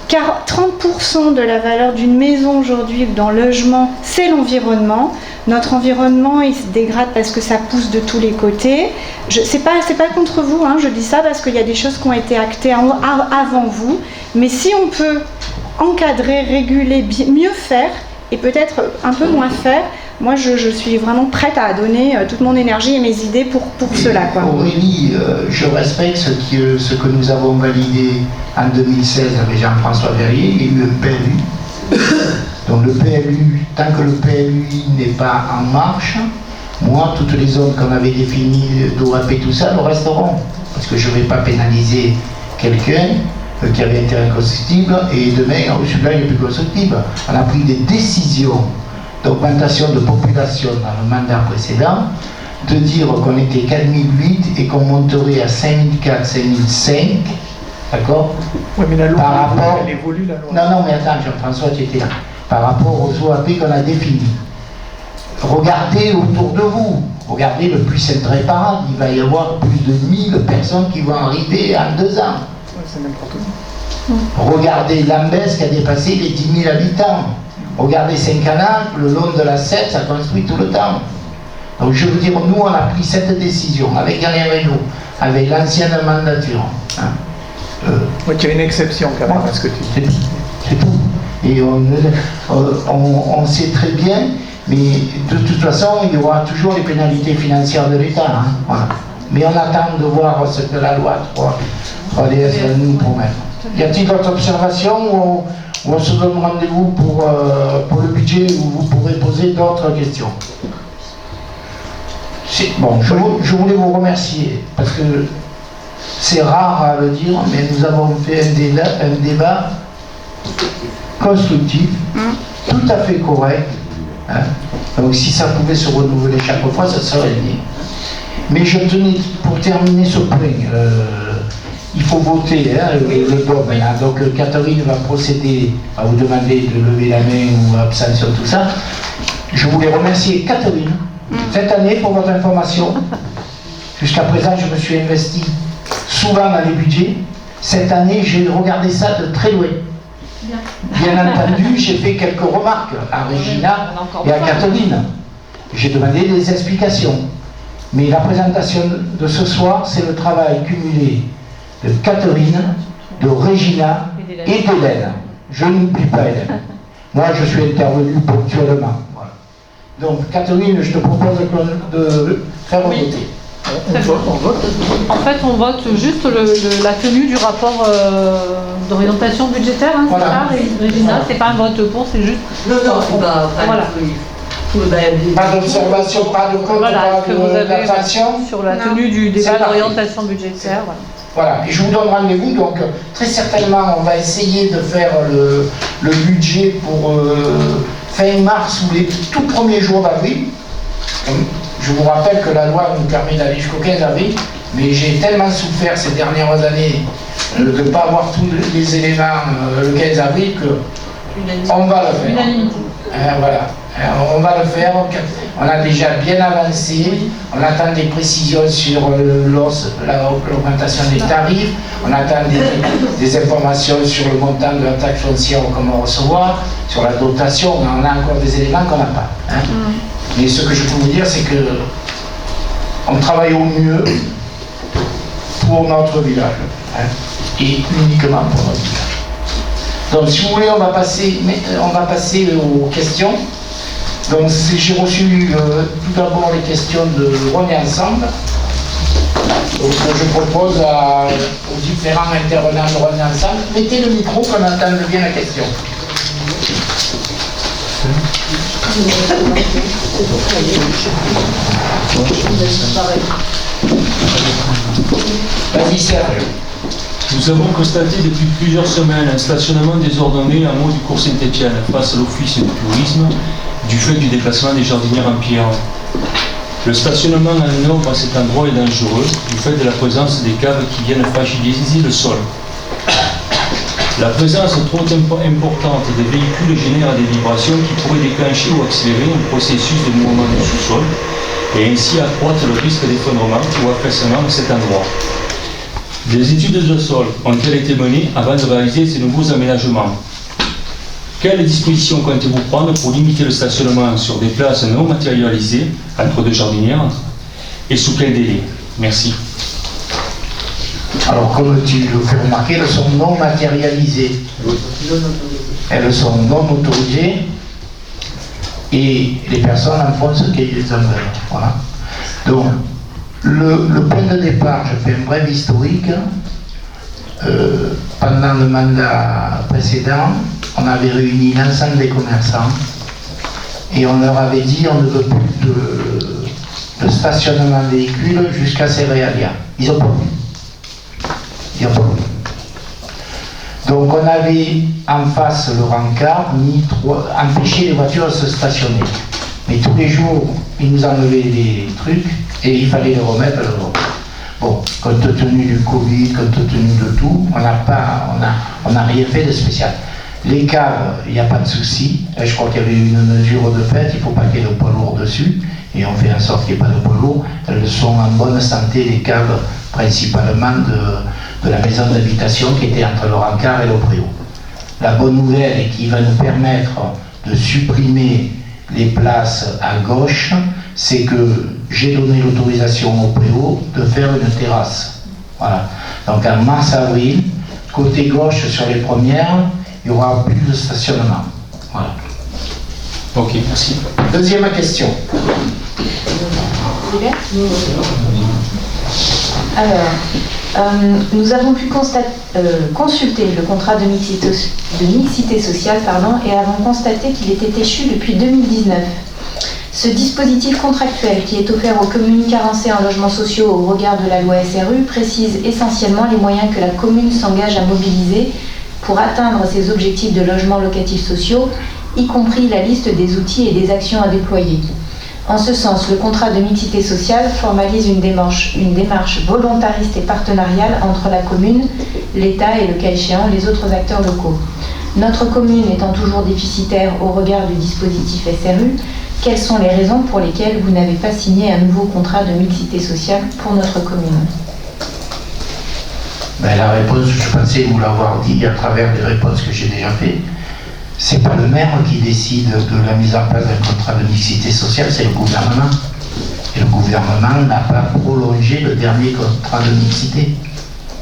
S5: 30% de la valeur d'une maison aujourd'hui dans le logement, c'est l'environnement. Notre environnement, il se dégrade parce que ça pousse de tous les côtés. C'est pas contre vous, hein, je dis ça parce qu'il y a des choses qui ont été actées avant vous. Mais si on peut encadrer, réguler, mieux faire, et peut-être un peu moins faire, moi je suis vraiment prête à donner toute mon énergie et mes idées pour cela, quoi.
S7: Aurélie, je respecte ce que nous avons validé en 2016 avec Jean-François Verrier. Il y a eu un PLU. Donc le PLU, tant que le PLU n'est pas en marche, moi, toutes les zones qu'on avait définies d'OAP et tout ça, nous resteront. Parce que je ne vais pas pénaliser quelqu'un qui avait un terrain constructible et demain, celui-là, il n'est plus constructible. On a pris des décisions d'augmentation de population dans le mandat précédent, de dire qu'on était 4008 et qu'on monterait à 5004, 5005, d'accord?
S4: Oui, mais la loi,
S7: par rapport...
S4: elle évolue, la loi.
S7: Non, mais attends, Jean-François, tu étais là. Par rapport aux OAP qu'on a définis. Regardez autour de vous, regardez le plus réparable, il va y avoir plus de 1000 personnes qui vont arriver en 2 ans.
S4: Ouais, c'est n'importe quoi.
S7: Regardez Lambès qui a dépassé les 10 000 habitants. Regardez Saint-Canal, le long de la 7, ça construit tout le temps. Donc je veux dire, nous on a pris cette décision avec Alain Reynaud, avec l'ancienne mandature.
S4: Oui, il y a une exception quand même à ce que tu dis.
S7: C'est tout. Et on sait très bien, mais de toute façon, il y aura toujours les pénalités financières de l'État. Hein, voilà. Mais on attend de voir ce que la loi 3DS va nous promettre. Y a-t-il d'autres observations ou on se donne rendez-vous pour le budget où vous pourrez poser d'autres questions? Bon, je voulais vous remercier parce que c'est rare à le dire, mais nous avons fait un débat constructif, tout à fait correct. Hein. Donc si ça pouvait se renouveler chaque fois, ça serait bien. Mais je tenais, pour terminer ce point, il faut voter le DOM. Donc Catherine va procéder à vous demander de lever la main ou abstention, tout ça. Je voulais remercier Catherine cette année pour votre information. Jusqu'à présent, je me suis investi souvent dans les budgets. Cette année, j'ai regardé ça de très loin. Bien entendu, j'ai fait quelques remarques à Régina et à Catherine. J'ai demandé des explications. Mais la présentation de ce soir, c'est le travail cumulé de Catherine, de Régina et d'Hélène. Je n'oublie pas Hélène. Moi, je suis intervenu ponctuellement. Voilà. Donc, Catherine, je te propose de faire voter.
S11: On vote. En fait, on vote juste la tenue du rapport d'orientation budgétaire, hein,
S7: voilà.
S11: C'est ça, Régina, voilà. C'est pas un vote pour, c'est juste...
S2: Non, c'est pas...
S11: Voilà.
S7: Pas d'observation, pas de compte,
S11: voilà,
S7: pas d'abstention.
S11: Sur la tenue du débat d'orientation budgétaire.
S7: Voilà, et je vous donne rendez-vous, donc très certainement on va essayer de faire le budget pour fin mars ou les tout premiers jours d'avril. Je vous rappelle que la loi nous permet d'aller jusqu'au 15 avril, mais j'ai tellement souffert ces dernières années de ne pas avoir tous les éléments le 15 avril que on va le faire. Voilà. On va le faire, on a déjà bien avancé, on attend des précisions sur l'augmentation des tarifs, on attend des informations sur le montant de la taxe foncière qu'on va recevoir, sur la dotation, on a encore des éléments qu'on n'a pas. Hein. Mais ce que je peux vous dire, c'est que on travaille au mieux pour notre village, hein, et uniquement pour notre village. Donc si vous voulez, on va passer aux questions. Donc j'ai reçu tout d'abord les questions de René Ensemble. Donc je propose aux différents intervenants de René Ensemble, mettez le micro qu'on entende bien la question. Vas-y Serge.
S13: Nous avons constaté depuis plusieurs semaines un stationnement désordonné en haut du cours Saint-Étienne face à l'office du tourisme du fait du déplacement des jardinières en pierre. Le stationnement en nombre à cet endroit est dangereux du fait de la présence des caves qui viennent fragiliser le sol. La présence trop importante des véhicules génère des vibrations qui pourraient déclencher ou accélérer un processus de mouvement du sous-sol et ainsi accroître le risque d'effondrement ou affaissement de cet endroit. Des études de sol ont-elles été menées avant de réaliser ces nouveaux aménagements? Quelles dispositions comptez-vous prendre pour limiter le stationnement sur des places non matérialisées entre deux jardinières et sous quel délai? Merci.
S7: Alors, comme tu le fais remarquer, elles sont non matérialisées. Elles sont non autorisées.
S1: et les personnes en font ce qu'elles en veulent. Voilà. Donc, le point de départ, je fais un bref historique. Pendant le mandat précédent, on avait réuni l'ensemble des commerçants et on leur avait dit on ne veut plus de stationnement de véhicules jusqu'à Céréalia. Ils n'ont pas voulu. Donc on avait en face le rencard empêché les voitures de se stationner. Mais tous les jours, ils nous enlevaient des trucs et il fallait les remettre à l'ordre. Bon, compte tenu du Covid, compte tenu de tout, on n'a rien fait de spécial. Les caves, il n'y a pas de souci. Je crois qu'il y avait une mesure de fait, il ne faut pas qu'il y ait de poids lourd dessus. Et on fait en sorte qu'il n'y ait pas de poids lourd. Elles sont en bonne santé, les caves, principalement de la maison d'habitation qui était entre le rencard et le préau. La bonne nouvelle est qu'il va nous permettre de supprimer les places à gauche, c'est que j'ai donné l'autorisation au préau de faire une terrasse. Voilà. Donc en mars-avril, côté gauche sur les premières, il n'y aura plus de stationnement. Voilà.
S13: Ok, merci.
S7: Deuxième question.
S12: Alors, nous avons pu consulter le contrat de mixité sociale et avons constaté qu'il était échu depuis 2019. Ce dispositif contractuel qui est offert aux communes carencées en logements sociaux au regard de la loi SRU précise essentiellement les moyens que la commune s'engage à mobiliser pour atteindre ses objectifs de logements locatifs sociaux, y compris la liste des outils et des actions à déployer. En ce sens, le contrat de mixité sociale formalise une démarche volontariste et partenariale entre la commune, l'État et, le cas échéant, les autres acteurs locaux. Notre commune étant toujours déficitaire au regard du dispositif SRU, quelles sont les raisons pour lesquelles vous n'avez pas signé un nouveau contrat de mixité sociale pour notre commune?
S1: La réponse, je pensais vous l'avoir dit à travers les réponses que j'ai déjà faites. C'est pas le maire qui décide de la mise en place d'un contrat de mixité sociale, c'est le gouvernement. Et le gouvernement n'a pas prolongé le dernier contrat de mixité.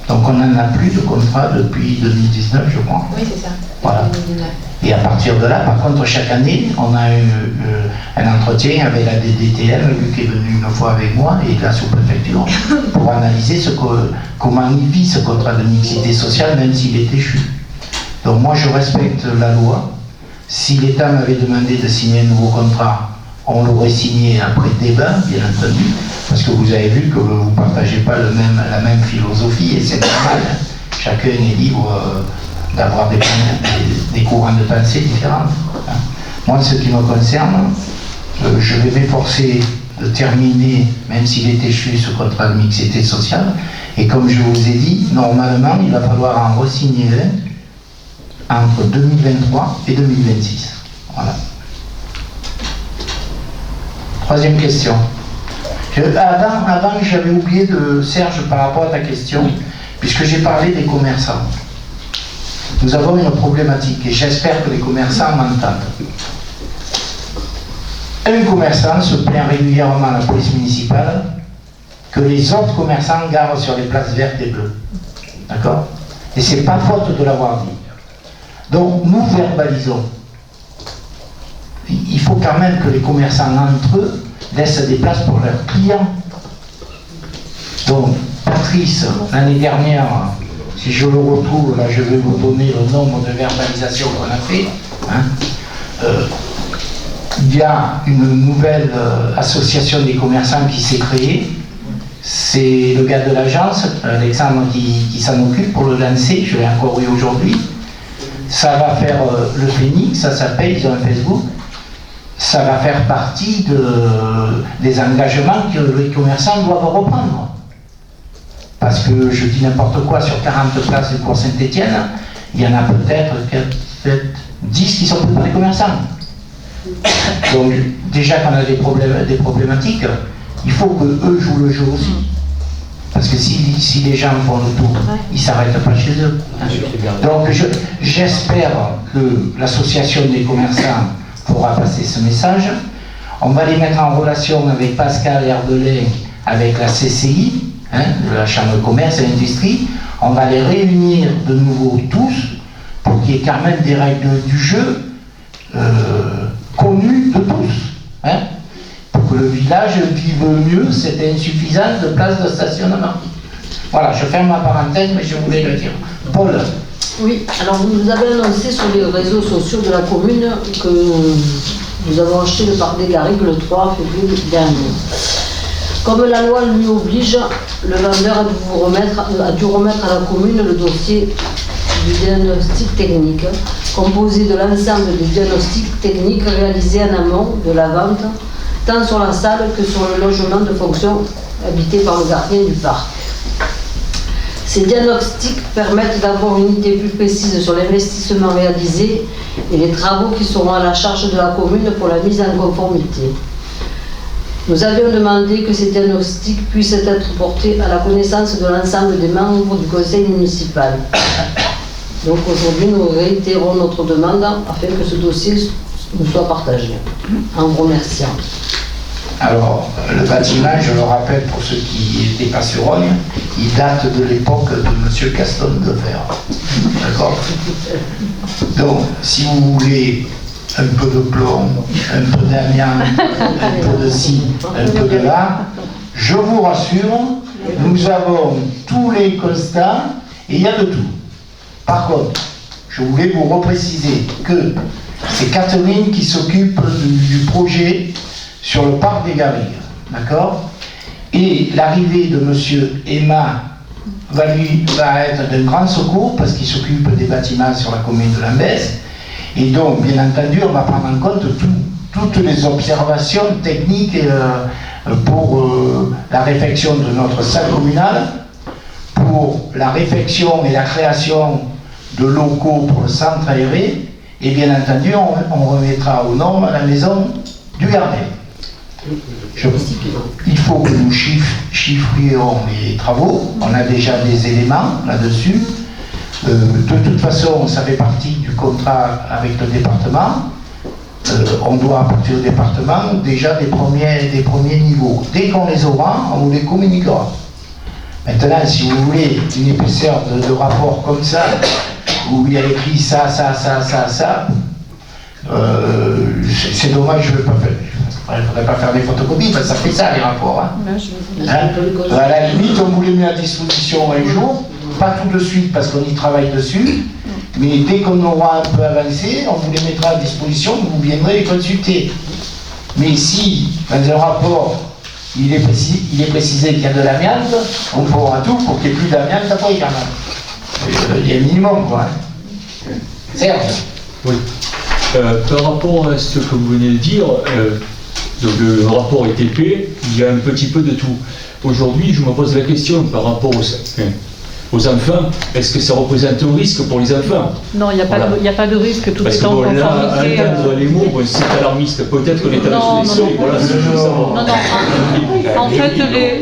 S1: Donc on n'en a plus de contrat depuis 2019, je crois.
S12: Oui, c'est ça.
S1: Voilà.
S12: 2019.
S1: Et à partir de là, par contre, chaque année, on a eu un entretien avec la DDTM, Luc est venu une fois avec moi, et la sous-préfecture, pour analyser comment il vit ce contrat de mixité sociale, même s'il est échu. Donc moi, je respecte la loi. Si l'État m'avait demandé de signer un nouveau contrat, on l'aurait signé après débat, bien entendu, parce que vous avez vu que vous ne partagez pas la même philosophie, et c'est normal. Chacun est libre d'avoir des courants de pensée différents. Moi, ce qui me concerne, je vais m'efforcer de terminer, même s'il est échu, ce contrat de mixité sociale. Et comme je vous ai dit, normalement, il va falloir en re-signer entre 2023 et 2026. Voilà. Troisième question. Avant, j'avais oublié Serge, par rapport à ta question, puisque j'ai parlé des commerçants. Nous avons une problématique, et j'espère que les commerçants m'entendent. Un commerçant se plaint régulièrement à la police municipale que les autres commerçants garent sur les places vertes et bleues. D'accord? Et c'est pas faute de l'avoir dit. Donc nous verbalisons. Il faut quand même que les commerçants entre eux laissent des places pour leurs clients. Donc Patrice, l'année dernière, si je le retrouve, là je vais vous donner le nombre de verbalisations qu'on a fait. Il y a une nouvelle association des commerçants qui s'est créée. C'est le gars de l'agence, Alexandre, qui s'en occupe pour le lancer. Je l'ai encore eu aujourd'hui. Ça va faire le Phoenix, ça s'appelle, ils ont un Facebook. Ça va faire partie des engagements que les commerçants doivent reprendre. Parce que je dis n'importe quoi, sur 40 places du cours Saint-Étienne, il y en a peut-être 10 qui sont pris par les commerçants. Donc déjà qu'on a des problématiques, il faut qu'eux jouent le jeu aussi. Parce que si les gens font le tour, ils ne s'arrêtent pas chez eux. Donc j'espère que l'association des commerçants pourra passer ce message. On va les mettre en relation avec Pascal Herbelin, avec la CCI, la Chambre de commerce et industrie. On va les réunir de nouveau tous pour qu'il y ait quand même des règles du jeu
S7: connu de tous. Hein. Pour que le village vive mieux, c'était insuffisant de places de stationnement. Voilà, je ferme ma parenthèse, mais je voulais le dire. Paul.
S2: Oui, alors vous nous avez annoncé sur les réseaux sociaux de la commune que nous avons acheté le parc des Garrigues le 3 février dernier. Comme la loi lui oblige, le vendeur a dû remettre à la commune le dossier du diagnostic technique, composé de l'ensemble des diagnostics techniques réalisés en amont de la vente, tant sur la salle que sur le logement de fonction habité par le gardien du parc. Ces diagnostics permettent d'avoir une idée plus précise sur l'investissement réalisé et les travaux qui seront à la charge de la commune pour la mise en conformité. Nous avions demandé que ces diagnostics puissent être portés à la connaissance de l'ensemble des membres du conseil municipal. Donc aujourd'hui, nous réitérons notre demande afin que ce dossier nous soit partagé, en vous remerciant.
S7: Alors, le bâtiment, je le rappelle pour ceux qui n'étaient pas sur Rogne, il date de l'époque de M. Gaston Defer. D'accord? Donc, si vous voulez un peu de plomb, un peu d'amiante, un peu de ci, un peu de là, je vous rassure, nous avons tous les constats et il y a de tout. Par contre, je voulais vous repréciser que c'est Catherine qui s'occupe du projet sur le parc des Garrigues, d'accord? Et l'arrivée de M. Emma va être d'un grand secours parce qu'il s'occupe des bâtiments sur la commune de Lambès. Et donc, bien entendu, on va prendre en compte toutes les observations techniques pour la réfection de notre salle communale, pour la réfection et la création de locaux pour le centre aéré, et bien entendu, on remettra aux normes la maison du gardien. Il faut que nous chiffrions les travaux, on a déjà des éléments là-dessus. De toute façon, ça fait partie du contrat avec le département. On doit apporter au département déjà des premiers niveaux. Dès qu'on les aura, on vous les communiquera. Maintenant, si vous voulez une épaisseur de rapport comme ça, où il y a écrit ça, c'est dommage, je ne veux pas faire. Il ne faudrait pas faire des photocopies, parce que ça fait ça les rapports. À la limite, on vous les met à disposition un jour, pas tout de suite parce qu'on y travaille dessus, mais dès qu'on aura un peu avancé, on vous les mettra à disposition, vous viendrez les consulter. Mais si, dans un rapport, il est précisé qu'il y a de l'amiante, on fera tout pour qu'il n'y ait plus d'amiante après quand même. Il y a un minimum, quoi. Serge.
S13: Oui. Par rapport à ce que vous venez de dire, donc le rapport est épais, il y a un petit peu de tout. Aujourd'hui, je me pose la question par rapport aux enfants, est-ce que ça représente un risque pour les enfants?
S11: Non, il n'y a pas de risque, tout est en
S13: conformité. Parce que là, entendre les mots, c'est alarmiste. Peut-être que l'État de solution, voilà, c'est ce que je veux savoir.
S11: En fait,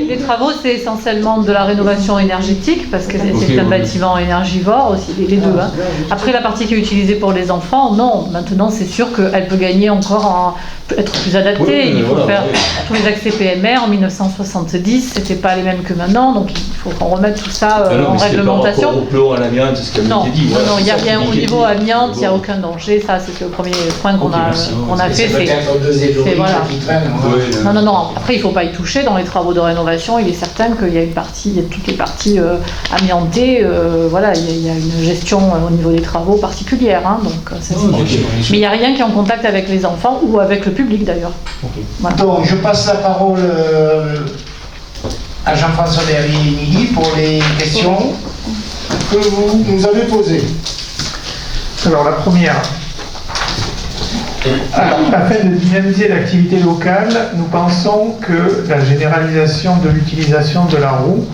S11: les travaux, c'est essentiellement de la rénovation énergétique, parce que c'est un bâtiment énergivore, aussi, les deux. Hein. Après, la partie qui est utilisée pour les enfants, non. Maintenant, c'est sûr qu'elle peut gagner encore être plus adaptée. Il faut faire tous les accès PMR. En 1970, c'était pas les mêmes que maintenant, donc il faut qu'on remette tout ça en réglementation.
S13: Par rapport au plomb, à l'amiante, c'est ce qui a été dit.
S11: Non, il y a rien au niveau amiante, il n'y a aucun danger. Ça, c'est le premier point qu'on a fait. C'est voilà. Non. Après, il ne faut pas y toucher. Dans les travaux de rénovation, il est certain qu'il y a toutes les parties amiantées. Voilà, il y a une gestion au niveau des travaux particulière. Hein, donc, mais il n'y a rien qui est en contact avec les enfants ou avec le public d'ailleurs.
S7: Voilà. Donc, je passe la parole à Jean-François Berry-Midi pour les questions que vous nous avez posées.
S4: Alors la première, afin de dynamiser l'activité locale, nous pensons que la généralisation de l'utilisation de la roue,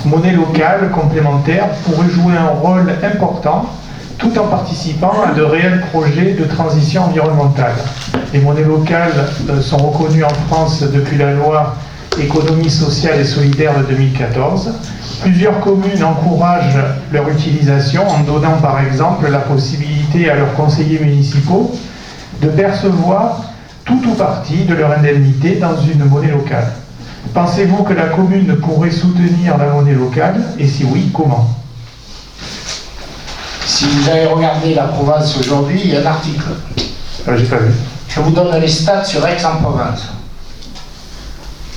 S4: monnaie locale complémentaire, pourrait jouer un rôle important tout en participant à de réels projets de transition environnementale. Les monnaies locales sont reconnues en France depuis la loi Économie sociale et solidaire de 2014. Plusieurs communes encouragent leur utilisation en donnant par exemple la possibilité à leurs conseillers municipaux de percevoir tout ou partie de leur indemnité dans une monnaie locale. Pensez-vous que la commune pourrait soutenir la monnaie locale et si oui, comment?
S7: Si vous avez regardé la province aujourd'hui, il y a un article.
S4: J'ai pas vu.
S7: Je vous donne les stats sur Aix-en-Provence.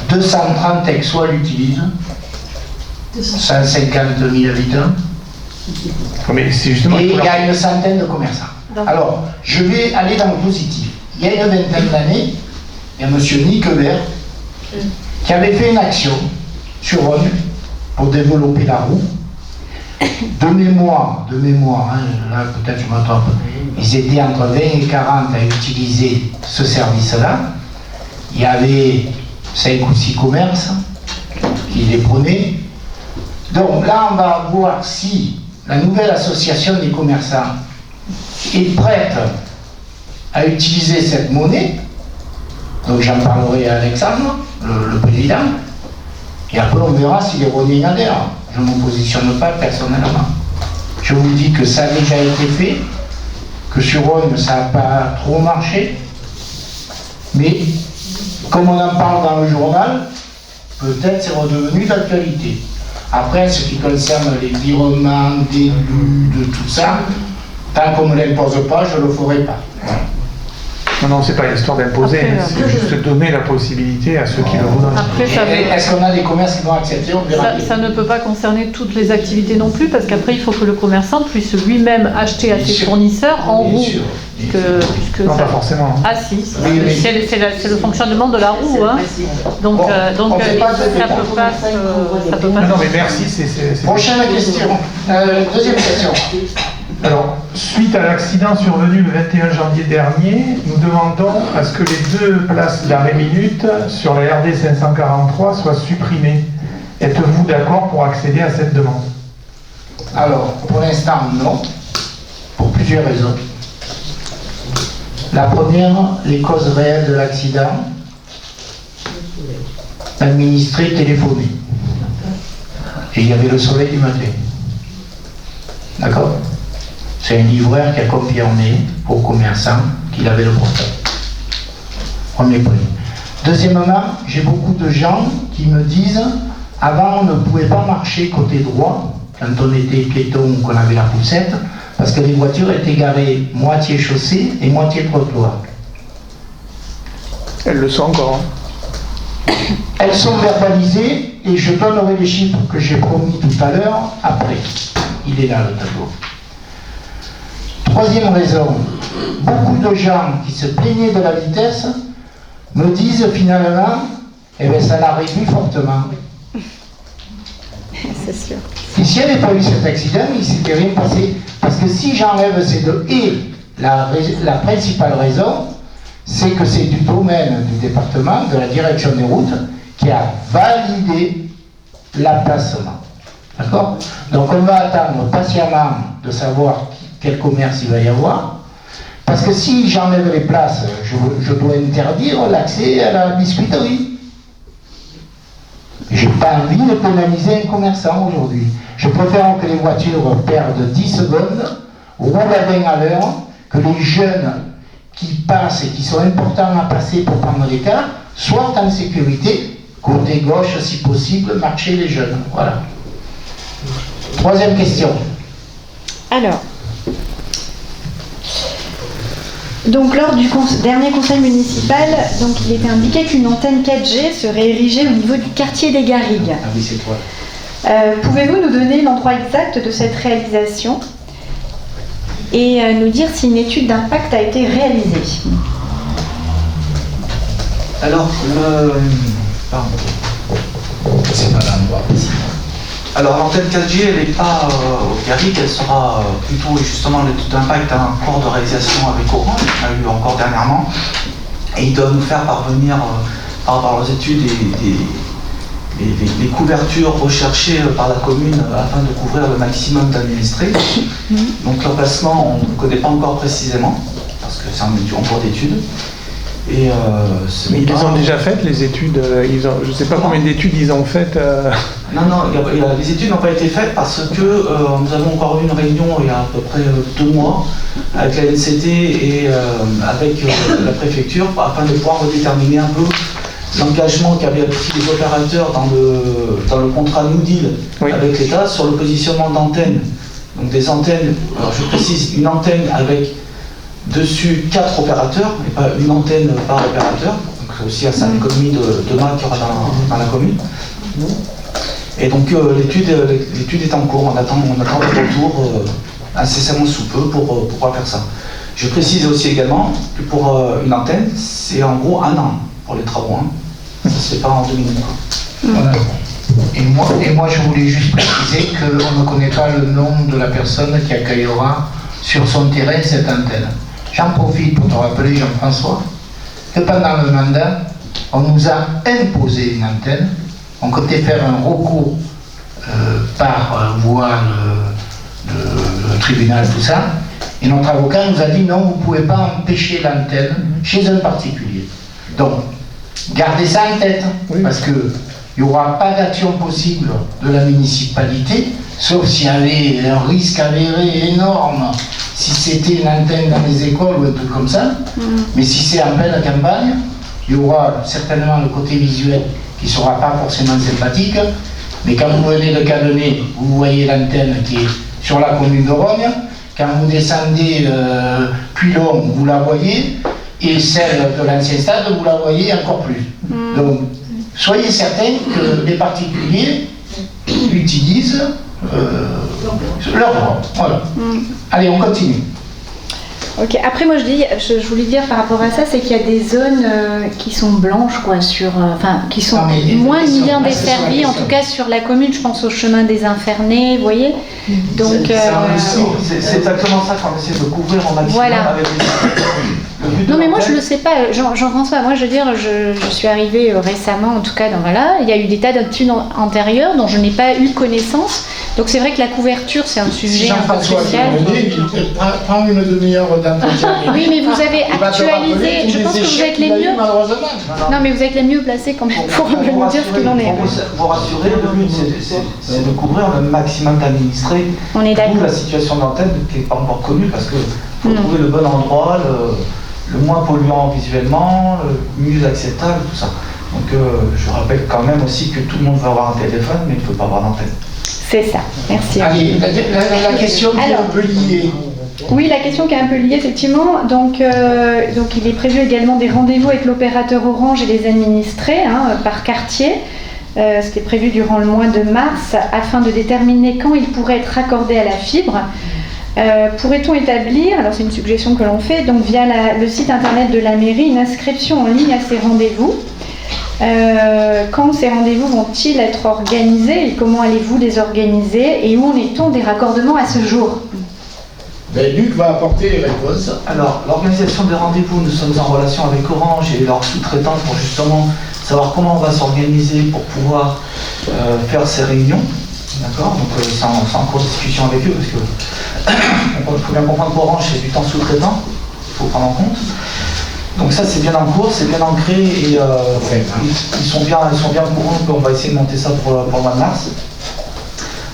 S7: 230 Aixois l'utilisent, 150 000 habitants,
S4: Mais c'est justement
S7: et il y a une centaine de commerçants. Alors, je vais aller dans le positif. Il y a une vingtaine d'années, il y a M. Nicquebert qui avait fait une action sur Rhône pour développer la roue. De mémoire, hein, là peut-être je me trompe, ils étaient entre 20 et 40 à utiliser ce service-là. Il y avait 5 ou 6 commerces qui les prenaient. Donc là, on va voir si la nouvelle association des commerçants est prête à utiliser cette monnaie. Donc j'en parlerai à Alexandre, le président, et après on verra si les Rhôniens adhèrent. Je ne me positionne pas personnellement. Je vous dis que ça a déjà été fait, que sur Rhône ça n'a pas trop marché, mais comme on en parle dans le journal, peut-être c'est redevenu d'actualité. Après, ce qui concerne les virements, d'élus, de tout ça, tant qu'on ne me l'impose pas, je ne le ferai pas.
S4: Non, c'est pas une histoire d'imposer, c'est juste donner la possibilité à ceux qui le voudront.
S7: Est-ce qu'on a des commerces qui vont accepter?
S11: Ça ne peut pas concerner toutes les activités non plus, parce qu'après il faut que le commerçant puisse lui-même acheter à ses fournisseurs en roue. Puisque
S4: non, pas forcément.
S11: Ah si, c'est le fonctionnement de la roue. Hein. Donc, ça peut pas.
S4: Non, mais merci. C'est
S7: Prochaine question. Deuxième question.
S4: Alors, suite à l'accident survenu le 21 janvier dernier, nous demandons à ce que les 2 places d'arrêt minute sur la RD 543 soient supprimées. Êtes-vous d'accord pour accéder à cette demande?
S7: Alors, pour l'instant, non, pour plusieurs raisons. La première, les causes réelles de l'accident, administré, téléphoné. Et il y avait le soleil du matin. D'accord? C'est un livreur qui a confirmé aux commerçants qu'il avait le portable. Premier point. Deuxièmement, j'ai beaucoup de gens qui me disent avant on ne pouvait pas marcher côté droit quand on était piéton ou qu'on avait la poussette parce que les voitures étaient garées moitié chaussée et moitié trottoir.
S4: Elles le sont encore.
S7: Elles sont verbalisées et je donnerai les chiffres que j'ai promis tout à l'heure après. Il est là le tableau. Troisième raison, beaucoup de gens qui se plaignaient de la vitesse me disent finalement, eh bien ça l'a réduit fortement.
S5: C'est sûr.
S7: Et s'il n'y avait pas eu cet accident, il ne s'était rien passé. Parce que si j'enlève ces deux, et la principale raison, c'est que c'est du domaine du département, de la direction des routes, qui a validé l'emplacement. D'accord? Donc on va attendre patiemment de savoir quel commerce il va y avoir. Parce que si j'enlève les places, je dois interdire l'accès à la biscuiterie. J'ai pas envie de pénaliser un commerçant aujourd'hui. Je préfère que les voitures perdent 10 secondes, roulent à 20 à l'heure, que les jeunes qui passent et qui sont importants à passer pour prendre les cas soient en sécurité, côté gauche si possible, marcher les jeunes. Voilà. Troisième question.
S5: Alors, donc lors du dernier conseil municipal, donc, il était indiqué qu'une antenne 4G serait érigée au niveau du quartier des Garrigues.
S7: Ah oui, c'est toi.
S5: Pouvez-vous nous donner l'endroit exact de cette réalisation et nous dire si une étude d'impact a été réalisée?
S10: Alors, pardon.
S7: C'est pas l'endroit.
S10: Alors l'antenne 4G, elle n'est pas au Garrigue, elle sera plutôt justement l'étude d'impact en cours de réalisation avec Orange, on a eu encore dernièrement, et ils doivent nous faire parvenir par rapport aux études les couvertures recherchées par la commune afin de couvrir le maximum d'administrés. Donc l'emplacement, on ne connaît pas encore précisément, parce que c'est en cours d'études. Et
S4: mais ils les ont déjà faites, les études. Je ne sais pas combien d'études ils ont faites.
S10: Non, les études n'ont pas été faites parce que nous avons encore eu une réunion il y a à peu près 2 mois avec la NCT et avec la préfecture afin de pouvoir redéterminer un peu l'engagement qu'avaient pris les opérateurs dans le contrat New Deal avec l'État sur le positionnement d'antennes. Donc des antennes, alors je précise, une antenne avec Dessus, 4 opérateurs, et pas une antenne par opérateur. Donc aussi, c'est une économie de main qu'il y aura dans la commune. Et donc l'étude est en cours, on attend le retour incessamment sous peu pour pouvoir faire ça. Je précise aussi également que pour une antenne, c'est en gros 1 an pour les travaux. Hein. Ça ne se fait pas en 2 minutes.
S1: Voilà. Et moi, je voulais juste préciser qu'on ne connaît pas le nom de la personne qui accueillera sur son terrain cette antenne. J'en profite pour te rappeler, Jean-François, que pendant le mandat, on nous a imposé une antenne. On comptait faire un recours par voie de tribunal, tout ça. Et notre avocat nous a dit non, vous ne pouvez pas empêcher l'antenne chez un particulier. Donc, gardez ça en tête, parce qu'il n'y aura pas d'action possible de la municipalité, sauf s'il y avait un risque avéré énorme, si c'était une antenne dans les écoles ou un truc comme ça. Mais si c'est en pleine campagne, il y aura certainement le côté visuel qui ne sera pas forcément sympathique, mais quand vous venez de Cadenet, vous voyez l'antenne qui est sur la commune de Rognes. Quand vous descendez Puylon, vous la voyez, et celle de l'ancien stade, vous la voyez encore plus. Donc, soyez certains que les particuliers utilisent leur droit. Voilà. Allez, on continue.
S5: Ok, après moi je voulais dire par rapport à ça, c'est qu'il y a des zones qui sont blanches, quoi, qui sont moins bien desservies, en tout cas sur la commune, je pense au chemin des Infernés, vous voyez. Donc
S10: c'est exactement ça qu'on essaie de couvrir en maximum avec les...
S5: Non mais moi je le sais pas, Jean-François, moi je veux dire, je suis arrivée récemment, en tout cas, il y a eu des tas d'études antérieures dont je n'ai pas eu connaissance, donc c'est vrai que la couverture c'est un sujet un peu spécial.
S7: Prends une demi-heure d'entretien.
S5: Oui, mais vous avez actualisé, je pense que vous êtes les mieux. Non mais vous êtes les mieux placés quand même pour me dire ce qu'il en est.
S10: Pour vous rassurer, le but c'est de couvrir le maximum d'administrés.
S5: On est d'accord.
S10: La situation de l'antenne qui n'est pas encore connue parce qu'il faut trouver le bon endroit, le moins polluant visuellement, le mieux acceptable, tout ça. Donc je rappelle quand même aussi que tout le monde veut avoir un téléphone, mais il ne peut pas avoir d'antenne.
S5: C'est ça, merci.
S7: Allez, la question qui est un peu liée.
S5: Oui, la question qui est un peu liée, effectivement. Donc il est prévu également des rendez-vous avec l'opérateur Orange et les administrés par quartier. Ce qui est prévu durant le mois de mars, afin de déterminer quand il pourrait être raccordé à la fibre. Pourrait-on établir, alors c'est une suggestion que l'on fait, donc via le site internet de la mairie, une inscription en ligne à ces rendez-vous? Quand ces rendez-vous vont-ils être organisés et comment allez-vous les organiser et où en est-on des raccordements à ce jour?
S7: Luc va apporter les réponses.
S10: Alors, l'organisation des rendez-vous, nous sommes en relation avec Orange et leurs sous-traitants pour justement savoir comment on va s'organiser pour pouvoir faire ces réunions. D'accord? Donc, c'est en cours de discussion avec eux parce que il faut bien comprendre qu'Orange, c'est du temps sous-traitant, il faut prendre en compte. Donc ça c'est bien en cours, c'est bien ancré et ils sont bien au courant qu'on va essayer de monter ça pour le mois de mars.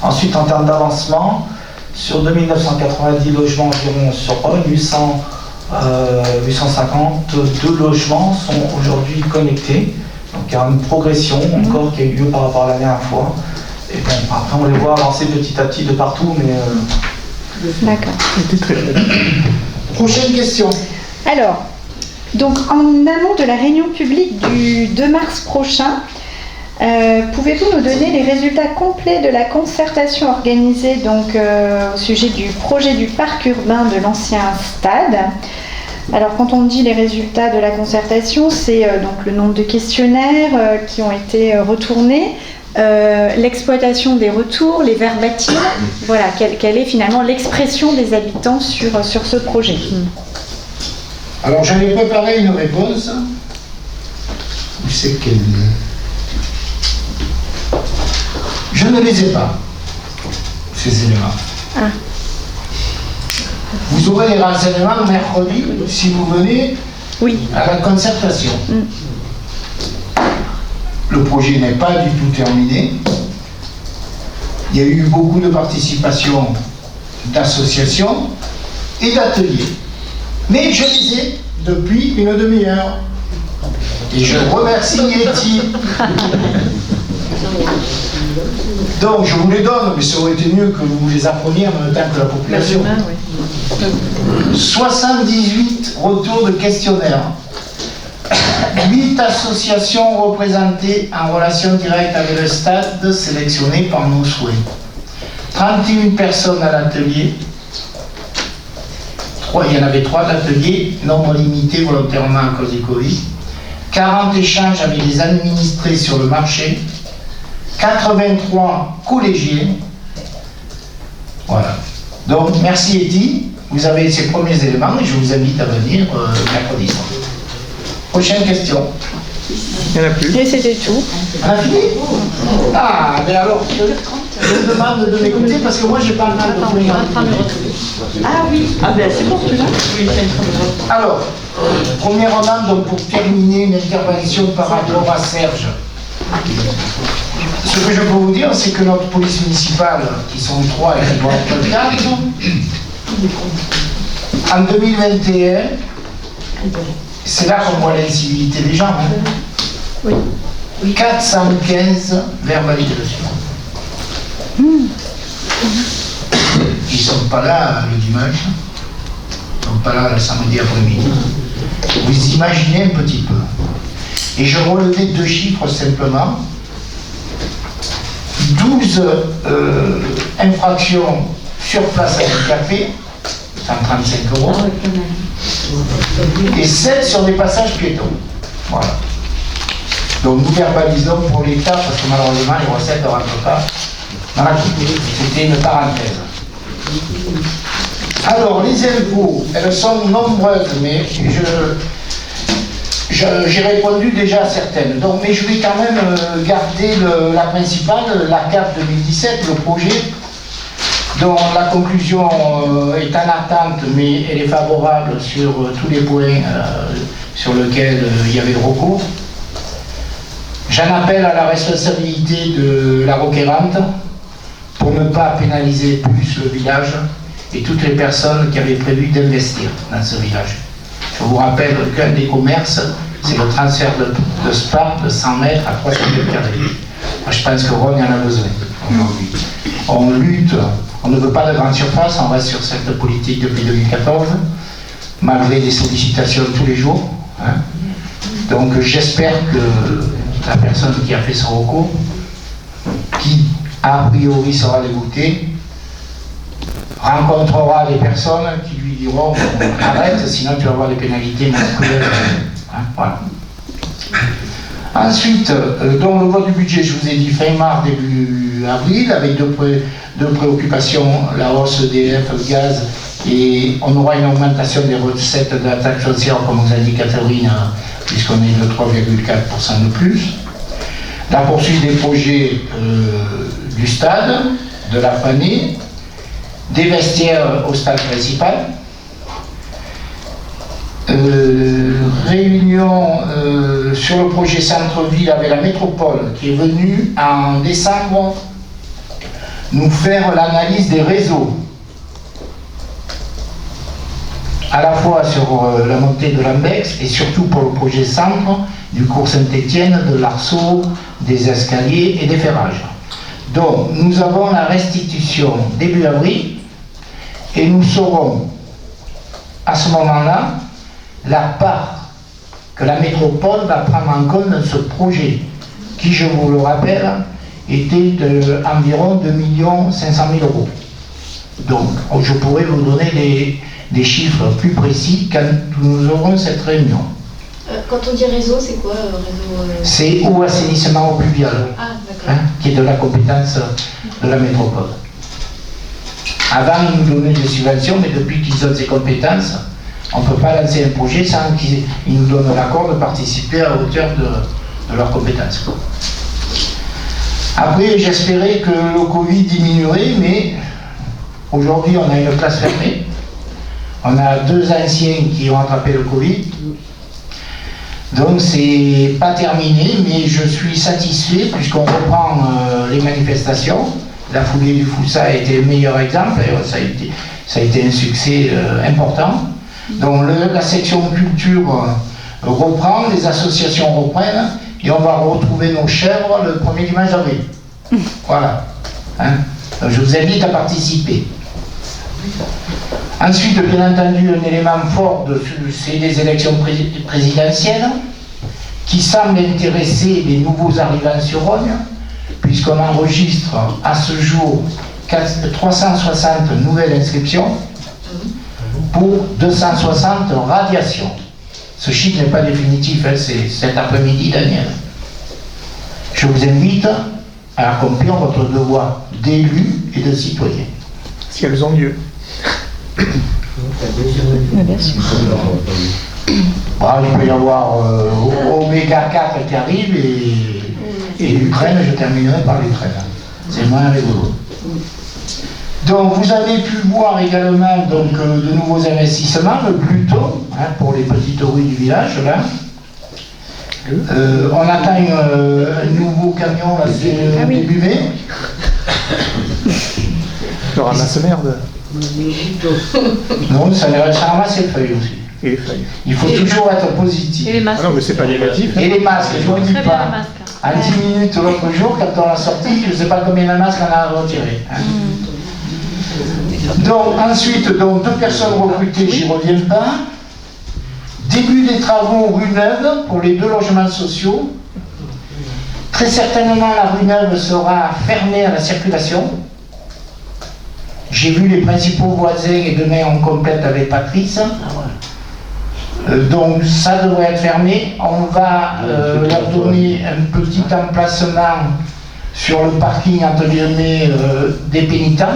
S10: Ensuite en termes d'avancement, sur 2990 logements environ sur Rognes, 852 logements sont aujourd'hui connectés. Donc il y a une progression encore qui a eu lieu par rapport à la dernière fois. Et bon, après on les voit avancer petit à petit de partout, mais...
S5: D'accord.
S7: Prochaine question.
S5: Alors, donc en amont de la réunion publique du 2 mars prochain, pouvez-vous nous donner les résultats complets de la concertation organisée donc, au sujet du projet du parc urbain de l'ancien stade? Alors quand on dit les résultats de la concertation, c'est donc le nombre de questionnaires qui ont été retournés, l'exploitation des retours, les verbatims, voilà, quelle est finalement l'expression des habitants sur ce projet.
S7: Alors j'avais préparé une réponse. Où c'est qu'elle... Je ne les ai pas, ces éléments. Vous aurez les renseignements mercredi si vous venez à la concertation. Le projet n'est pas du tout terminé. Il y a eu beaucoup de participation d'associations et d'ateliers. Mais je les ai depuis une demi-heure. Et je remercie Yeti. Donc je vous les donne, mais ça aurait été mieux que vous les appreniez en même temps que la population. 78 retours de questionnaires. 8 associations représentées en relation directe avec le stade sélectionnées par nos souhaits. 31 personnes à l'atelier. Il y en avait 3 d'ateliers, nombre limité volontairement à cause du Covid. 40 échanges avec les administrés sur le marché. 83 collégiens. Voilà. Donc, merci Eti. Vous avez ces premiers éléments et je vous invite à venir mercredi soir. Prochaine question.
S4: Il n'y en a plus.
S5: Et c'était tout.
S7: On a fini? Ah, mais alors, je vous demande de m'écouter parce que moi, je n'ai pas le temps de venir.
S9: Ah oui, ah ben c'est bon celui-là.
S7: Alors, premièrement, donc pour terminer une intervention par rapport à Serge. Ce que je peux vous dire, c'est que notre police municipale, qui sont 3 et qui doivent être 4, en 2021, c'est là qu'on voit l'incivilité des gens. Hein. Oui. 415 verbalisations. Ils ne sont pas là le dimanche, ils ne sont pas là le samedi après-midi. Vous imaginez un petit peu. Et je relevais 2 chiffres simplement. 12 infractions sur place handicapée, 135 €, et 7 sur des passages piétons. Voilà. Donc nous verbalisons pour l'État, parce que malheureusement les recettes ne rentrent pas dans la coupe. C'était une parenthèse. Alors les impôts, elles sont nombreuses, mais j'ai répondu déjà à certaines. Donc, mais je vais quand même garder la principale, la CAF 2017, le projet, dont la conclusion est en attente, mais elle est favorable sur tous les points sur lesquels il y avait le recours. J'en appelle à la responsabilité de la requérante pour ne pas pénaliser plus le village et toutes les personnes qui avaient prévu d'investir dans ce village. Je vous rappelle qu'un des commerces, c'est le transfert de SPA de 100 mètres à 300 mètres carrés. Moi, je pense que Ron en a besoin aujourd'hui. On lutte, on ne veut pas de grande surface, on reste sur cette politique depuis 2014, malgré des sollicitations tous les jours. Hein. Donc j'espère que la personne qui a fait son recours, qui a priori sera dégoûtée, rencontrera des personnes qui lui diront arrête, sinon tu vas avoir des pénalités monstrueuses. Hein, voilà. Ensuite, dans le vote du budget, je vous ai dit fin mars, début avril, avec deux préoccupations, la hausse des gaz, et on aura une augmentation des recettes de la taxe foncière, comme vous a dit Catherine, puisqu'on est de 3,4% de plus. La poursuite des projets du stade, de la FANE, des vestiaires au stade principal, réunion sur le projet centre-ville avec la métropole qui est venue en décembre nous faire l'analyse des réseaux, à la fois sur la montée de l'Ambex et surtout pour le projet centre du cours Saint-Étienne, de l'Arceau, des escaliers et des ferrages. Donc nous avons la restitution début avril et nous saurons à ce moment-là la part que la métropole va prendre en compte dans ce projet, qui, je vous le rappelle, était d'environ 2 500 000 €. Donc, je pourrais vous donner des chiffres plus précis quand nous aurons cette réunion.
S12: Quand on dit réseau, c'est quoi réseau
S7: C'est eau, assainissement, eau pluviale, qui est de la compétence de la métropole. Avant, ils nous donnaient des subventions, mais depuis qu'ils ont ces compétences, on ne peut pas lancer un projet sans qu'ils nous donnent l'accord de participer à hauteur de leurs compétences. Après, j'espérais que le Covid diminuerait, mais aujourd'hui, on a une classe fermée. On a 2 anciens qui ont attrapé le Covid. Donc, c'est pas terminé, mais je suis satisfait puisqu'on reprend les manifestations. La foulée du Foussa a été le meilleur exemple, et ça a été un succès important. Donc la section culture reprend, les associations reprennent, et on va retrouver nos chèvres le 1er dimanche d'avril. Voilà. Hein? Donc je vous invite à participer. Ensuite, bien entendu, un élément fort, c'est les élections présidentielles, qui semblent intéresser les nouveaux arrivants sur Rognes, puisqu'on enregistre à ce jour 360 nouvelles inscriptions pour 260 radiations. Ce chiffre n'est pas définitif, hein, c'est cet après-midi, Daniel. Je vous invite à accomplir votre devoir d'élu et de citoyen.
S4: Si elles ont lieu.
S5: Bien sûr.
S7: Bon, il peut y avoir Oméga 4 qui arrive et l'Ukraine, je terminerai par l'Ukraine. C'est moins rigolo. Donc vous avez pu voir également donc, de nouveaux investissements, le Pluton, hein, pour les petites rues du village, là. On attend un nouveau camion là, début mai.
S4: Le ramasse-merde.
S7: Non, ça ramasse les feuilles aussi.
S4: Et les feuilles.
S7: Il faut toujours être positif.
S11: Et les masques.
S4: Ah non, mais c'est pas négatif.
S7: Et les masques, je ne vous dis
S11: Très bien,
S7: pas.
S11: les masques.
S7: En 10 minutes l'autre jour, quand on l'a sorti, je ne sais pas combien de masques on a retiré. Hein. Donc, ensuite, donc, 2 personnes recrutées, j'y reviens pas. Début des travaux rue Neuve pour les 2 logements sociaux. Très certainement, la rue Neuve sera fermée à la circulation. J'ai vu les principaux voisins et demain on complète avec Patrice. Donc ça devrait être fermé. On va leur donner un petit emplacement sur le parking entre guillemets des pénitents.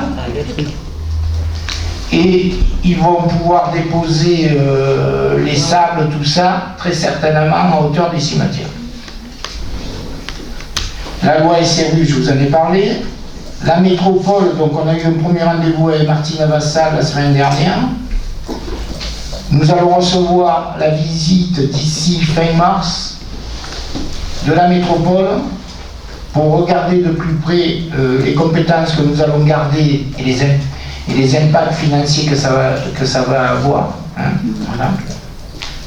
S7: Et ils vont pouvoir déposer les sables, tout ça, très certainement à hauteur des cimetières. La loi SRU, je vous en ai parlé. La métropole, donc on a eu un premier rendez-vous avec Martine Vassal la semaine dernière. Nous allons recevoir la visite d'ici fin mars de la métropole pour regarder de plus près les compétences que nous allons garder et les impacts financiers que ça va avoir. Hein, voilà.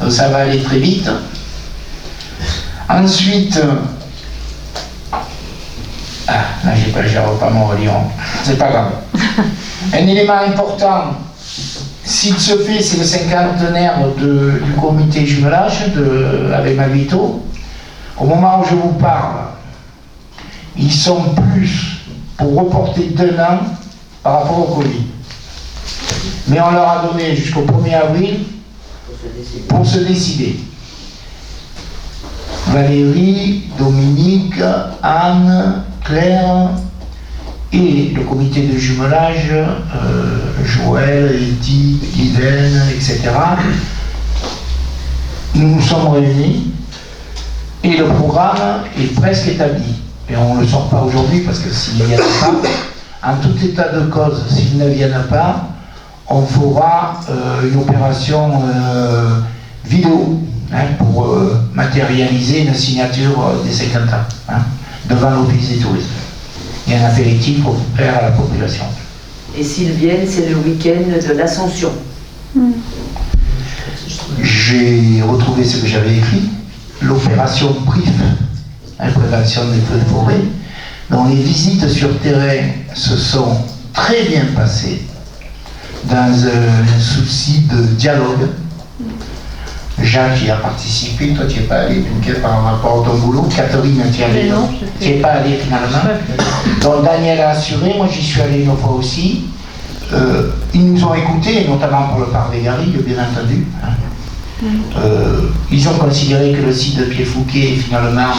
S7: Donc ça va aller très vite. Ensuite, là je pas mon religion, c'est pas grave. Un élément important, s'il se fait, c'est le 50e du comité jumelage avec Maguito. Au moment où je vous parle, ils sont plus pour reporter d'1 an par rapport au Covid. Mais on leur a donné jusqu'au 1er avril pour se décider. Valérie, Dominique, Anne, Claire et le comité de jumelage, Joël, Edith, Guylaine, etc. Nous nous sommes réunis et le programme est presque établi. Et on ne le sort pas aujourd'hui parce que s'il n'y en a pas, en tout état de cause, s'il ne viennent pas, on fera une opération vidéo hein, pour matérialiser une signature des 50 ans hein, devant l'Office du tourisme. Il y a un apéritif pour faire à la population.
S15: Et s'ils viennent, c'est le week-end de l'Ascension.
S7: J'ai retrouvé ce que j'avais écrit, l'opération PRIF, hein, prévention des feux de forêt, dont les visites sur terrain se sont très bien passées dans un souci de dialogue. Jacques y a participé, toi tu n'y es pas allé par rapport à ton boulot, Catherine tu n'y es pas allé finalement. Donc Daniel a assuré, moi j'y suis allé une fois aussi. Ils nous ont écoutés, notamment pour le parc des Garrigues, bien entendu. Hein. Ils ont considéré que le site de Pied-Fouquet, finalement,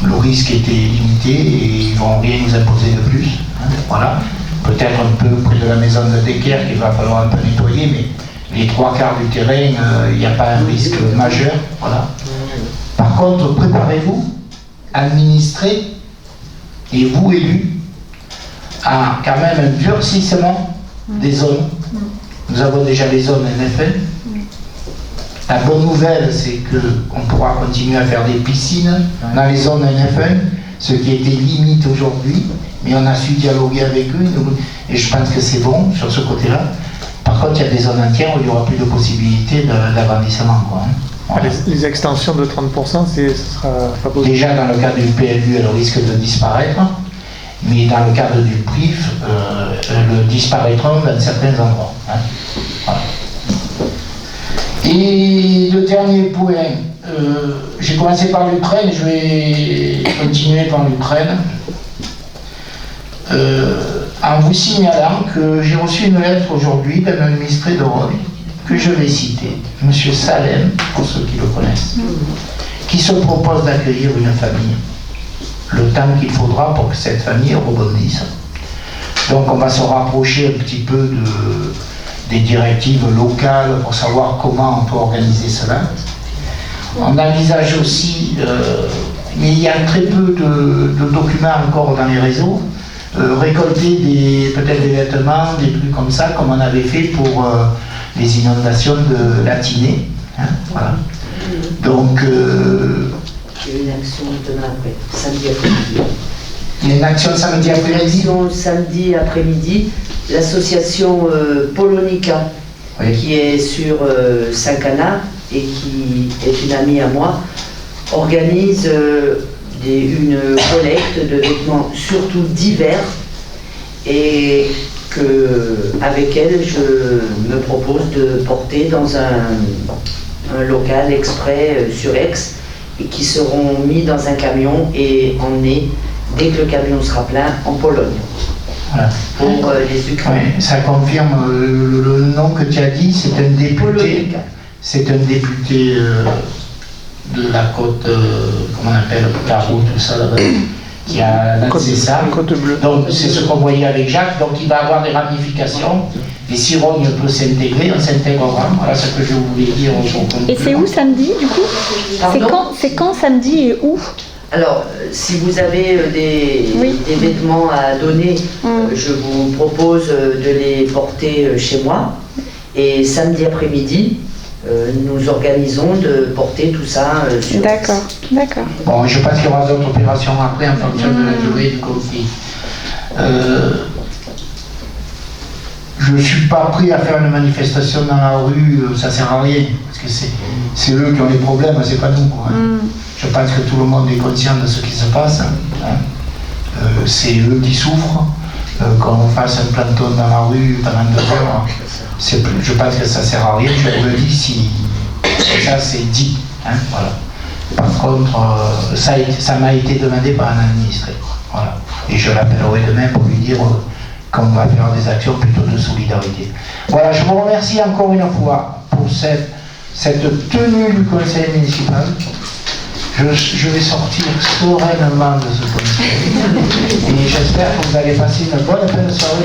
S7: le risque était limité et ils ne vont rien nous imposer de plus. Hein. Voilà. Peut-être un peu près de la maison de Decker qu'il va falloir un peu nettoyer, mais les 3/4 du terrain, il n'y a pas un risque majeur. Voilà. Par contre, préparez-vous, administrez, et vous élus, à quand même un durcissement des zones. Nous avons déjà les zones NFN. La bonne nouvelle, c'est qu'on pourra continuer à faire des piscines dans les zones NFN, ce qui était limite aujourd'hui, mais on a su dialoguer avec eux, et je pense que c'est bon sur ce côté-là. Par contre, il y a des zones entières où il n'y aura plus de possibilité d'agrandissement. Voilà.
S4: Les extensions de 30%, ce sera pas possible.
S7: Déjà, dans le cas du PLU, elles risquent de disparaître.
S1: mais dans le cadre du PRIF, disparaîtront dans certains endroits. Hein. Voilà. Et le dernier point, j'ai commencé par l'Ukraine, je vais continuer par l'Ukraine, en vous signalant que j'ai reçu une lettre aujourd'hui d'un administré de Rome, que je vais citer, M. Salem, pour ceux qui le connaissent, qui se propose d'accueillir une famille, le temps qu'il faudra pour que cette famille rebondisse. Donc on va se rapprocher un petit peu des directives locales pour savoir comment on peut organiser cela. On envisage aussi, mais il y a très peu de documents encore dans les réseaux, récolter peut-être des vêtements, des trucs comme ça, comme on avait fait pour les inondations de Latinée. Hein, voilà. Donc,
S15: il y a une action demain après, samedi après-midi.
S1: Il y a une action samedi après-midi.
S15: Une action samedi après-midi. L'association Polonica, qui est sur Saint-Cana et qui est une amie à moi, organise une collecte de vêtements surtout d'hiver, et avec elle je me propose de porter dans un local exprès sur Aix, et qui seront mis dans un camion et emmenés dès que le camion sera plein en Pologne.
S1: Voilà.
S15: Pour les Ukrainiens.
S1: Oui, ça confirme le nom que tu as dit, c'est un député. C'est un député de la côte, comment on appelle, Carreau, tout ça là-bas, qui a lancé ça. Donc c'est ce qu'on voyait avec Jacques, donc il va avoir des ramifications. Et si Rogne peut s'intégrer, on s'intégrera. Voilà ce que je voulais dire au conclusion.
S5: Et c'est où samedi du coup? C'est quand samedi et où?
S15: Alors, si vous avez des vêtements à donner, je vous propose de les porter chez moi. Et samedi après-midi, nous organisons de porter tout ça sur...
S5: D'accord, d'accord.
S1: Bon, je pense qu'il y aura d'autres opérations après en fonction de la durée du conflit. Je ne suis pas prêt à faire une manifestation dans la rue, ça ne sert à rien, parce que c'est eux qui ont les problèmes, c'est pas nous. Quoi, hein. Je pense que tout le monde est conscient de ce qui se passe. Hein. C'est eux qui souffrent. Qu'on fasse un planton dans la rue pendant 2 heures, je pense que ça ne sert à rien. Je vous le dis si ça c'est dit. Hein, voilà. Par contre, ça m'a été demandé par un administré. Voilà. Et je l'appellerai demain pour lui dire qu'on va faire des actions plutôt de solidarité. Voilà, je vous remercie encore une fois pour cette tenue du conseil municipal. Je vais sortir sereinement de ce conseil et j'espère que vous allez passer une bonne fin de soirée.